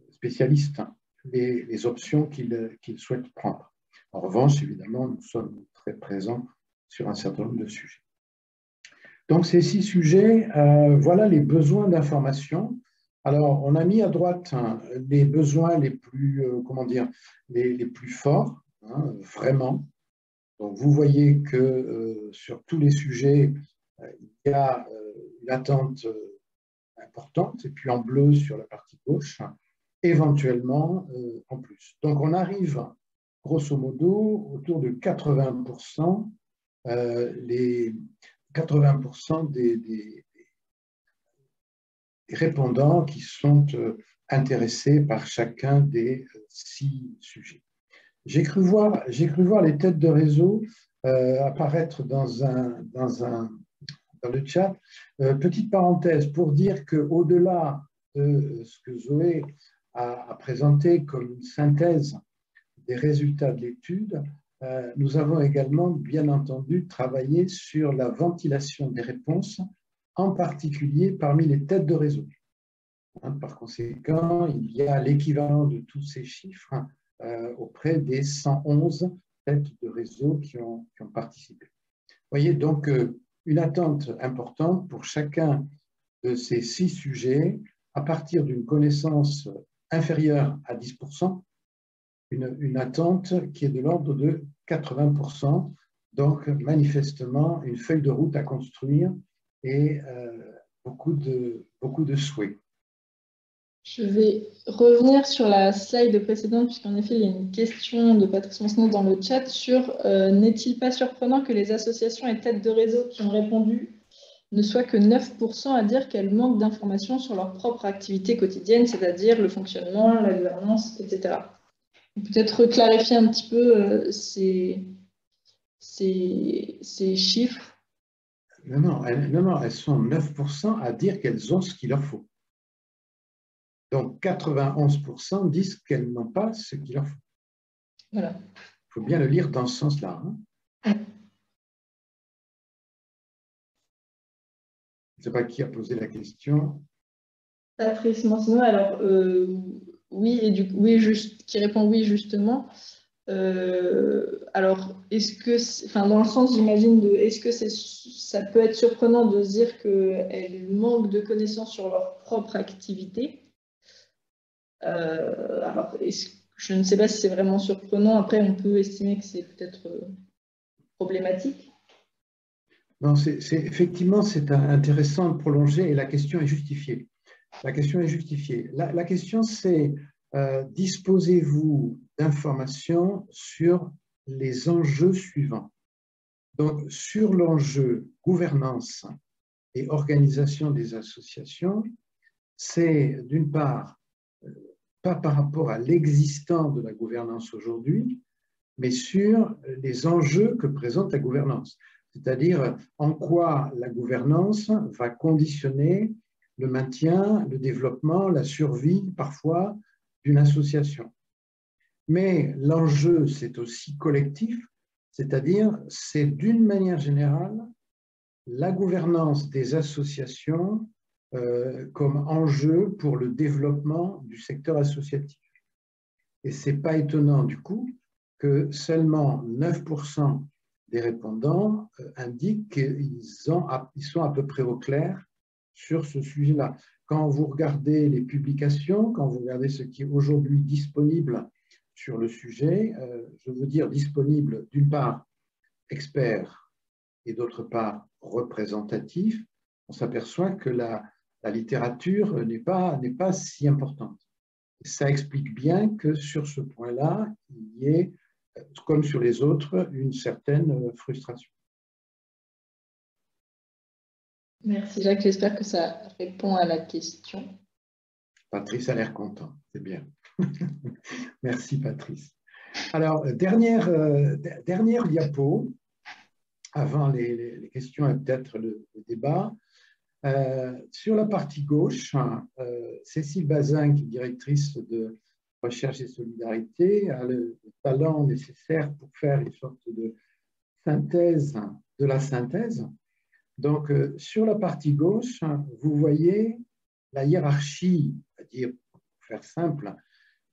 spécialiste les options qu'il souhaite prendre. En revanche, évidemment, nous sommes très présents sur un certain nombre de sujets. Donc, ces 6 sujets, voilà les besoins d'information. Alors, on a mis à droite les besoins les plus, les plus forts, vraiment. Donc, vous voyez que sur tous les sujets, il y a une attente importante, et puis en bleu sur la partie gauche, éventuellement en plus. Donc, on arrive, grosso modo, autour de 80%, les 80% des répondants qui sont intéressés par chacun des 6 sujets. J'ai cru voir les têtes de réseau apparaître dans le chat. Petite parenthèse pour dire qu'au-delà de ce que Zoé a présenté comme une synthèse des résultats de l'étude, nous avons également, bien entendu, travaillé sur la ventilation des réponses, en particulier parmi les têtes de réseau. Par conséquent, il y a l'équivalent de tous ces chiffres auprès des 111 têtes de réseau qui ont participé. Vous voyez donc une attente importante pour chacun de ces 6 sujets à partir d'une connaissance inférieure à 10%, une attente qui est de l'ordre de 80%, donc manifestement une feuille de route à construire et beaucoup de souhaits. Je vais revenir sur la slide précédente, puisqu'en effet, il y a une question de Patrice Masneau dans le chat sur n'est-il pas surprenant que les associations et têtes de réseau qui ont répondu ne soient que 9% à dire qu'elles manquent d'informations sur leur propre activité quotidienne, c'est-à-dire le fonctionnement, la gouvernance, etc. Peut-être clarifier un petit peu ces chiffres. Non, elles sont 9% à dire qu'elles ont ce qu'il leur faut. Donc 91% disent qu'elles n'ont pas ce qu'il leur faut. Voilà. Il faut bien le lire dans ce sens-là. Je ne sais pas qui a posé la question. Patrice Mancino, alors oui, et qui répond oui justement. Alors, est-ce que, dans le sens, j'imagine, est-ce que ça peut être surprenant de se dire qu'elles manquent de connaissances sur leur propre activité? Alors, je ne sais pas si c'est vraiment surprenant. Après, on peut estimer que c'est peut-être problématique. Non, effectivement, c'est intéressant de prolonger et la question est justifiée. La question est justifiée. La question, c'est disposez-vous d'informations sur les enjeux suivants. Donc, sur l'enjeu gouvernance et organisation des associations, c'est d'une part, pas par rapport à l'existant de la gouvernance aujourd'hui, mais sur les enjeux que présente la gouvernance. C'est-à-dire en quoi la gouvernance va conditionner le maintien, le développement, la survie parfois d'une association. Mais l'enjeu, c'est aussi collectif, c'est-à-dire c'est d'une manière générale la gouvernance des associations comme enjeu pour le développement du secteur associatif. Et ce n'est pas étonnant du coup que seulement 9% des répondants indiquent qu'ils sont à peu près au clair sur ce sujet-là. Quand vous regardez les publications, quand vous regardez ce qui est aujourd'hui disponible sur le sujet, je veux dire disponible d'une part expert et d'autre part représentatif, on s'aperçoit que la littérature n'est pas si importante. Ça explique bien que sur ce point-là, il y ait, comme sur les autres, une certaine frustration. Merci Jacques, j'espère que ça répond à la question. Patrice a l'air content, c'est bien. Merci Patrice. Alors, dernière diapo, avant les questions et peut-être le débat. Sur la partie gauche, Cécile Bazin, qui est directrice de Recherche et Solidarité, a le talent nécessaire pour faire une sorte de synthèse de la synthèse. Donc, sur la partie gauche, vous voyez la hiérarchie, c'est-à-dire, pour faire simple,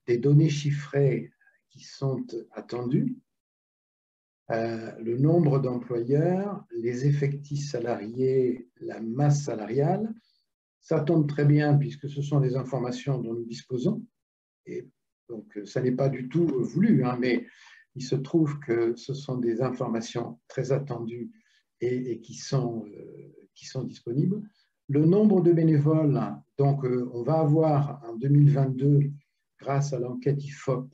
des données chiffrées qui sont attendues, le nombre d'employeurs, les effectifs salariés, la masse salariale. Ça tombe très bien puisque ce sont des informations dont nous disposons. Et donc, ça n'est pas du tout voulu, hein, mais il se trouve que ce sont des informations très attendues et qui sont disponibles. Le nombre de bénévoles, donc on va avoir en 2022, grâce à l'enquête IFOP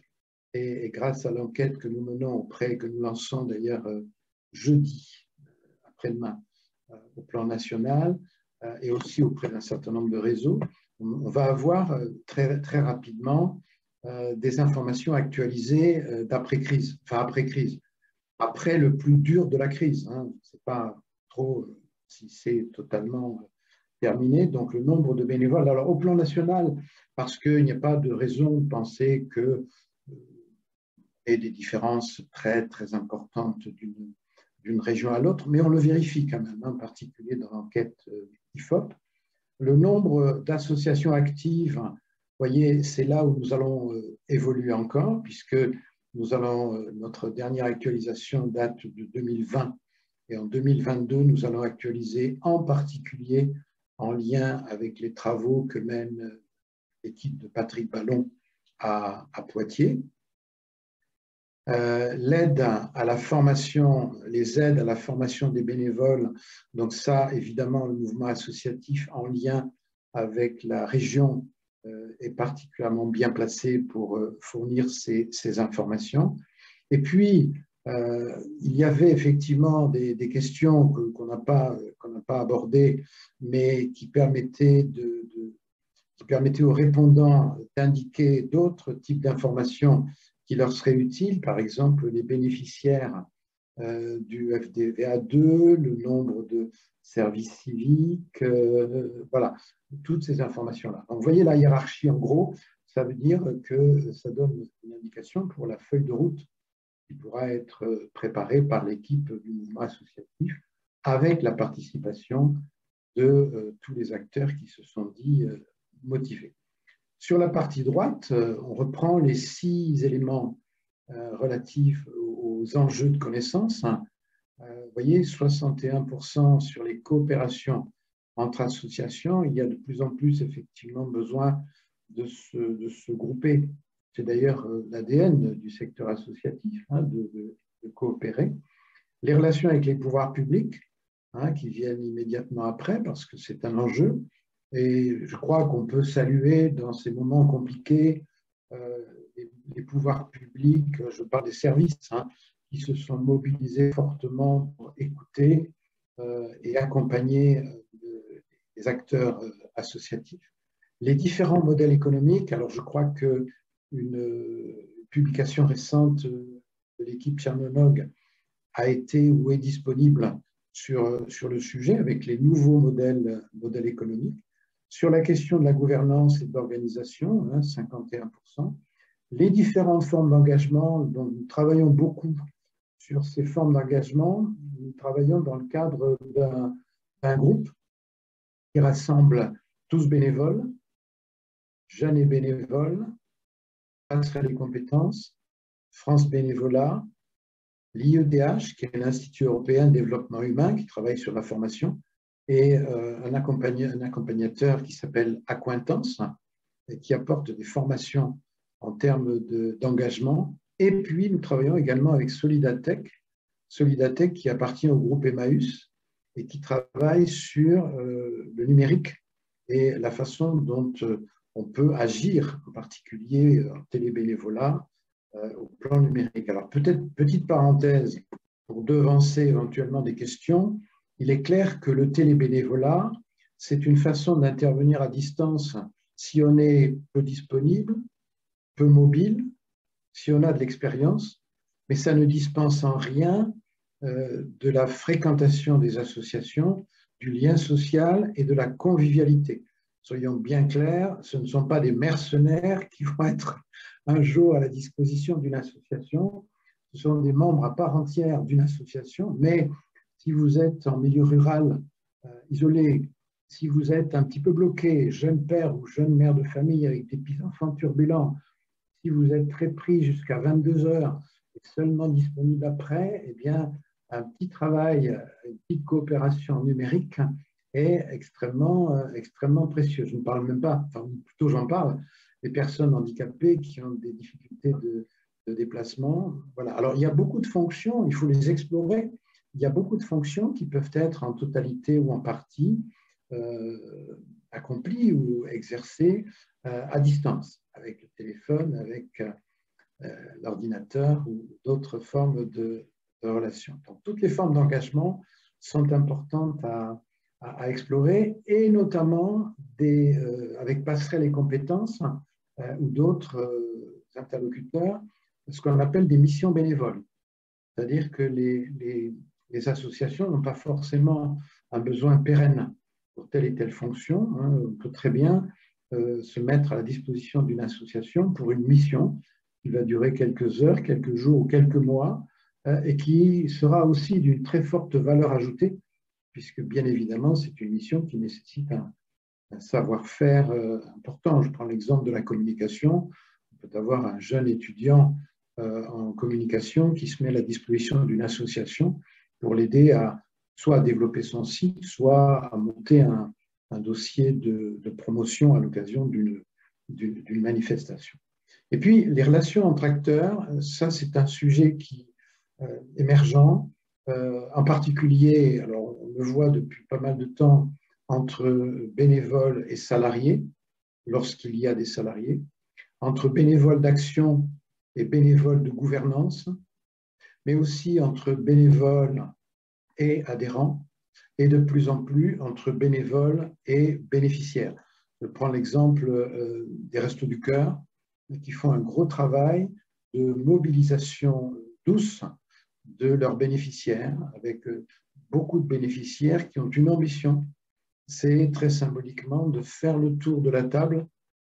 et grâce à l'enquête que nous menons que nous lançons d'ailleurs jeudi, après-demain, au plan national et aussi auprès d'un certain nombre de réseaux, on va avoir très, très rapidement des informations actualisées d'après-crise, enfin après-crise, après le plus dur de la crise. Hein. Je ne sais pas trop si c'est totalement terminé. Donc, le nombre de bénévoles. Alors, au plan national, parce qu'il n'y a pas de raison de penser que y ait des différences très, très importantes d'une région à l'autre, mais on le vérifie quand même, en particulier dans l'enquête IFOP. Le nombre d'associations actives, vous voyez, c'est là où nous allons évoluer encore, puisque notre dernière actualisation date de 2020, et en 2022, nous allons actualiser en particulier en lien avec les travaux que mène l'équipe de Patrick Ballon à Poitiers. L'aide à la formation, les aides à la formation des bénévoles, donc ça, évidemment, le mouvement associatif en lien avec la région est particulièrement bien placé pour fournir ces informations. Et puis, il y avait effectivement des questions qu'on n'a pas abordées, mais qui permettaient aux répondants d'indiquer d'autres types d'informations qui leur seraient utiles, par exemple les bénéficiaires du FDVA2, le nombre de services civiques, voilà, toutes ces informations-là. Donc, vous voyez la hiérarchie en gros, ça veut dire que ça donne une indication pour la feuille de route qui pourra être préparée par l'équipe du mouvement associatif avec la participation de tous les acteurs qui se sont dit motivés. Sur la partie droite, on reprend les 6 éléments relatifs aux enjeux de connaissance. Vous voyez, 61% sur les coopérations entre associations. Il y a de plus en plus effectivement besoin de se grouper. C'est d'ailleurs l'ADN du secteur associatif, de coopérer. Les relations avec les pouvoirs publics, qui viennent immédiatement après, parce que c'est un enjeu. Et je crois qu'on peut saluer dans ces moments compliqués les pouvoirs publics, je parle des services, qui se sont mobilisés fortement pour écouter et accompagner les acteurs associatifs. Les différents modèles économiques, alors je crois qu'une publication récente de l'équipe Tchernonog a été ou est disponible sur le sujet avec les nouveaux modèles économiques. Sur la question de la gouvernance et de l'organisation, 51%, les différentes formes d'engagement, dont nous travaillons beaucoup sur ces formes d'engagement, nous travaillons dans le cadre d'un groupe qui rassemble tous bénévoles, jeunes et bénévoles, Passerelle et compétences, France Bénévolat, l'IEDH, qui est l'Institut européen de développement humain, qui travaille sur la formation, et un accompagnateur qui s'appelle Acquaintance, et qui apporte des formations en termes d'engagement. Et puis, nous travaillons également avec Solidatech qui appartient au groupe Emmaüs et qui travaille sur le numérique et la façon dont on peut agir, en particulier en télébénévolat, au plan numérique. Alors, peut-être, petite parenthèse, pour devancer éventuellement des questions, il est clair que le télébénévolat, c'est une façon d'intervenir à distance si on est peu disponible, peu mobile, si on a de l'expérience, mais ça ne dispense en rien de la fréquentation des associations, du lien social et de la convivialité. Soyons bien clairs, ce ne sont pas des mercenaires qui vont être un jour à la disposition d'une association, ce sont des membres à part entière d'une association, mais si vous êtes en milieu rural, isolé, si vous êtes un petit peu bloqué, jeune père ou jeune mère de famille avec des petits-enfants turbulents, si vous êtes très pris jusqu'à 22 heures et seulement disponible après, eh bien, un petit travail, une petite coopération numérique est extrêmement précieux. Je ne parle même pas, enfin plutôt j'en parle, des personnes handicapées qui ont des difficultés de déplacement. Voilà. Alors, il y a beaucoup de fonctions, il faut les explorer. Il y a beaucoup de fonctions qui peuvent être en totalité ou en partie accomplies ou exercées à distance, avec le téléphone, avec l'ordinateur ou d'autres formes de relations. Donc, toutes les formes d'engagement sont importantes à explorer, et notamment avec Passerelle et compétences ou d'autres interlocuteurs, ce qu'on appelle des missions bénévoles. C'est-à-dire que les associations n'ont pas forcément un besoin pérenne pour telle et telle fonction. On peut très bien se mettre à la disposition d'une association pour une mission qui va durer quelques heures, quelques jours ou quelques mois, et qui sera aussi d'une très forte valeur ajoutée, puisque bien évidemment, c'est une mission qui nécessite un savoir-faire important. Je prends l'exemple de la communication. On peut avoir un jeune étudiant en communication qui se met à la disposition d'une association pour l'aider à soit à développer son site, soit à monter un dossier de promotion à l'occasion d'une manifestation. Et puis, les relations entre acteurs, ça, c'est un sujet qui émergent, en particulier, alors on le voit depuis pas mal de temps, entre bénévoles et salariés, lorsqu'il y a des salariés, entre bénévoles d'action et bénévoles de gouvernance, mais aussi entre bénévoles et adhérents, et de plus en plus entre bénévoles et bénéficiaires. Je prends l'exemple des Restos du Cœur, qui font un gros travail de mobilisation douce de leurs bénéficiaires, avec beaucoup de bénéficiaires qui ont une ambition, c'est très symboliquement de faire le tour de la table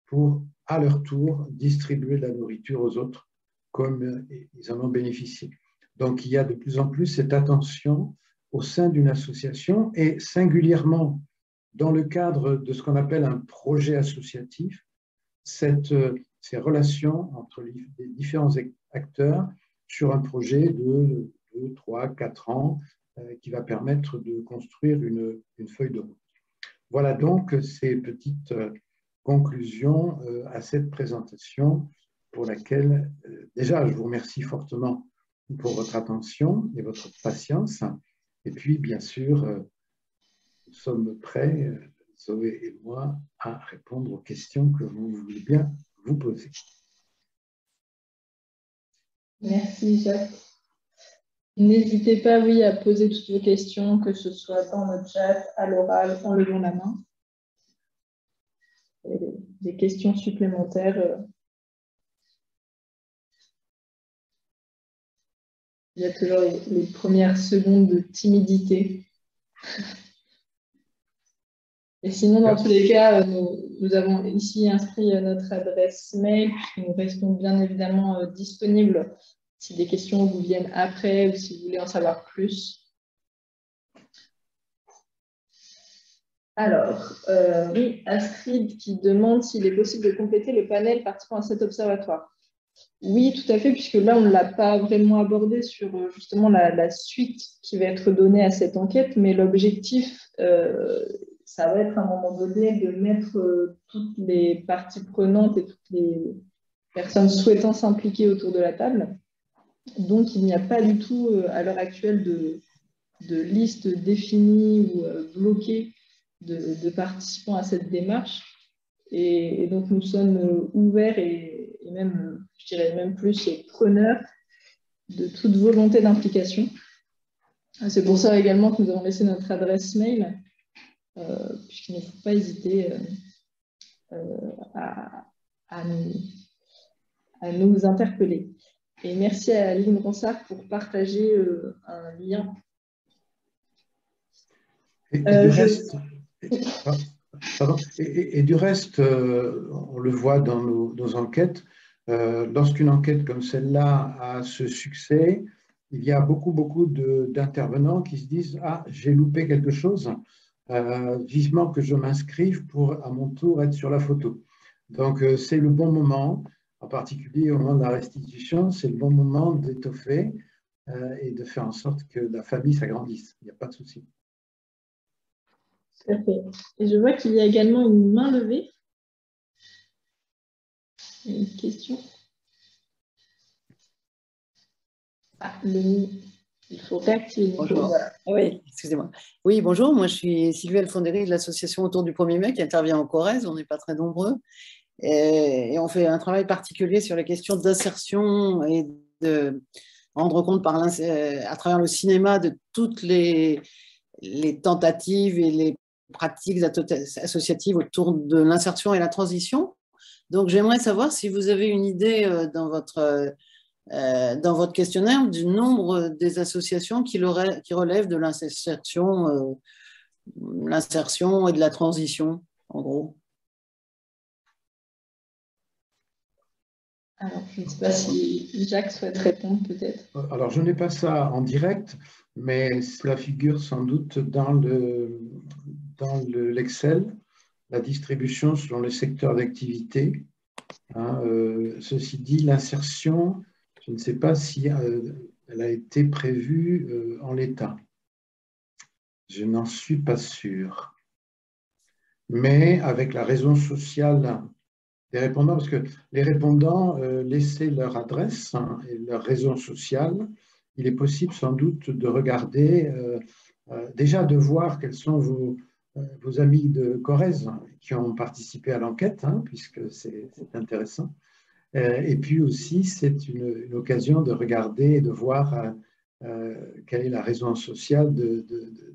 pour, à leur tour, distribuer de la nourriture aux autres comme ils en ont bénéficié. Donc, il y a de plus en plus cette attention au sein d'une association et singulièrement dans le cadre de ce qu'on appelle un projet associatif, ces relations entre les différents acteurs sur un projet de 2, 3, 4 ans qui va permettre de construire une feuille de route. Voilà donc ces petites conclusions à cette présentation pour laquelle, déjà, je vous remercie fortement pour votre attention et votre patience. Et puis, bien sûr, nous sommes prêts, Zoé et moi, à répondre aux questions que vous voulez bien vous poser. Merci, Jacques. N'hésitez pas, oui, à poser toutes vos questions, que ce soit dans le chat, à l'oral, en levant la main. Et des questions supplémentaires. Il y a toujours les premières secondes de timidité. Et sinon, dans tous les cas, nous avons ici inscrit notre adresse mail, puisque nous restons bien évidemment disponibles si des questions vous viennent après ou si vous voulez en savoir plus. Alors, oui, Astrid qui demande s'il est possible de compléter le panel participant à cet observatoire. Oui, tout à fait, puisque là, on ne l'a pas vraiment abordé sur justement la suite qui va être donnée à cette enquête, mais l'objectif, ça va être à un moment donné de mettre toutes les parties prenantes et toutes les personnes souhaitant s'impliquer autour de la table. Donc, il n'y a pas du tout, à l'heure actuelle, de liste définie ou bloquée de participants à cette démarche. Et donc, nous sommes ouverts et même, je dirais même plus, preneurs de toute volonté d'implication. C'est pour ça également que nous avons laissé notre adresse mail, puisqu'il ne faut pas hésiter à nous interpeller. Et merci à Aline Ronsard pour partager un lien. Et du reste, on le voit dans nos enquêtes, lorsqu'une enquête comme celle-là a ce succès, il y a beaucoup d'intervenants qui se disent « Ah, j'ai loupé quelque chose, vivement que je m'inscrive pour à mon tour être sur la photo ». Donc, c'est le bon moment, en particulier au moment de la restitution, c'est le bon moment d'étoffer et de faire en sorte que la famille s'agrandisse. Il n'y a pas de souci. Tout à fait. Et je vois qu'il y a également une main levée. Une question. Ah, il faut réactiver. Bonjour. Voilà. Oui, excusez-moi. Oui, bonjour. Moi, je suis Sylvie Alfondéry de l'association Autour du 1er mai qui intervient en Corrèze. On n'est pas très nombreux. Et on fait un travail particulier sur les questions d'insertion et de rendre compte à travers le cinéma de toutes les tentatives et les pratiques associatives autour de l'insertion et la transition. Donc, j'aimerais savoir si vous avez une idée dans votre questionnaire du nombre des associations qui relèvent de l'insertion et de la transition, en gros. Alors, je ne sais pas si Jacques souhaite répondre, peut-être. Alors, je n'ai pas ça en direct, mais cela figure sans doute dans l'Excel, la distribution selon les secteurs d'activité. Hein, ceci dit, l'insertion, je ne sais pas si elle a été prévue en l'état. Je n'en suis pas sûr. Mais avec la raison sociale des répondants, parce que les répondants laissaient leur adresse et leur raison sociale. Il est possible sans doute de regarder, déjà de voir quels sont vos amis de Corrèze qui ont participé à l'enquête, puisque c'est intéressant. Et puis aussi, c'est une occasion de regarder et de voir quelle est la raison sociale de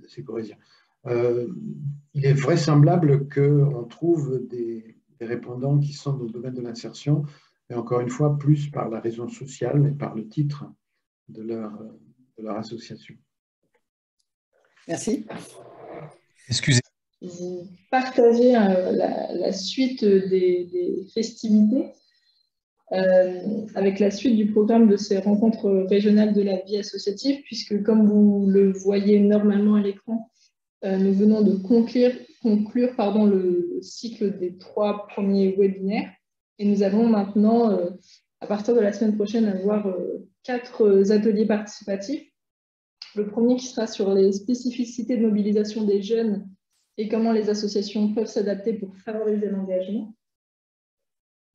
ces Corréziens. Il est vraisemblable qu'on trouve des répondants qui sont dans le domaine de l'insertion, et encore une fois, plus par la raison sociale et par le titre de leur association. Merci. Excusez. Vous partagez la suite des festivités avec la suite du programme de ces rencontres régionales de la vie associative, puisque comme vous le voyez normalement à l'écran, nous venons de conclure le cycle des 3 premiers webinaires. Et nous allons maintenant, à partir de la semaine prochaine, avoir 4 ateliers participatifs. Le premier qui sera sur les spécificités de mobilisation des jeunes et comment les associations peuvent s'adapter pour favoriser l'engagement.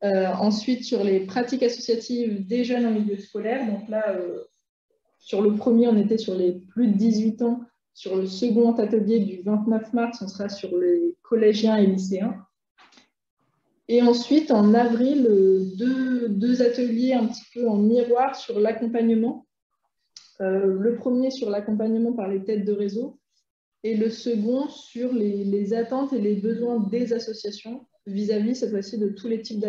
Ensuite, sur les pratiques associatives des jeunes en milieu scolaire. Donc là, sur le premier, on était sur les plus de 18 ans. Sur le second atelier du 29 mars, on sera sur les collégiens et lycéens. Et ensuite, en avril, deux ateliers un petit peu en miroir sur l'accompagnement. Le premier sur l'accompagnement par les têtes de réseau et le second sur les attentes et les besoins des associations vis-à-vis, cette fois-ci, de tous les types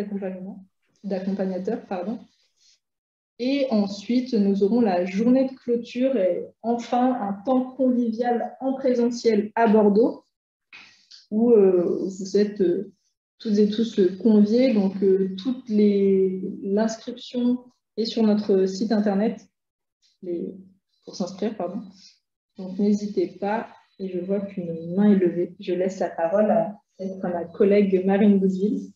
d'accompagnateurs. Et ensuite, nous aurons la journée de clôture et enfin un temps convivial en présentiel à Bordeaux où vous êtes toutes et tous conviés. Donc, toute l'inscription est sur notre site internet pour s'inscrire, pardon. Donc, n'hésitez pas. Et je vois qu'une main est levée. Je laisse la parole à ma collègue Marine Boudville.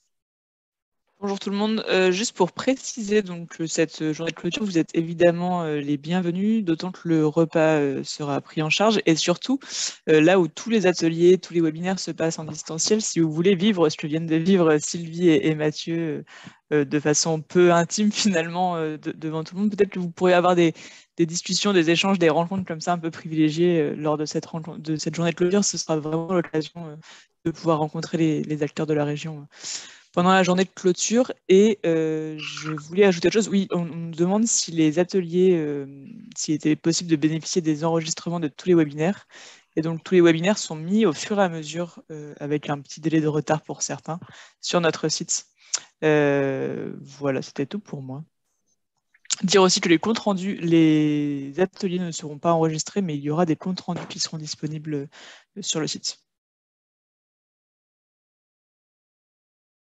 Bonjour tout le monde. Juste pour préciser, donc cette journée de clôture, vous êtes évidemment les bienvenus, d'autant que le repas sera pris en charge. Et surtout, là où tous les ateliers, tous les webinaires se passent en distanciel, si vous voulez vivre ce que viennent de vivre Sylvie et Mathieu de façon peu intime finalement devant tout le monde, peut-être que vous pourrez avoir des discussions, des échanges, des rencontres comme ça un peu privilégiées lors de cette journée de clôture. Ce sera vraiment l'occasion de pouvoir rencontrer les acteurs de la région pendant la journée de clôture. Et je voulais ajouter autre chose. Oui, on nous demande si les ateliers, s'il était possible de bénéficier des enregistrements de tous les webinaires. Et donc, tous les webinaires sont mis au fur et à mesure, avec un petit délai de retard pour certains, sur notre site. Voilà, c'était tout pour moi. Dire aussi que les comptes rendus, les ateliers ne seront pas enregistrés, mais il y aura des comptes rendus qui seront disponibles sur le site.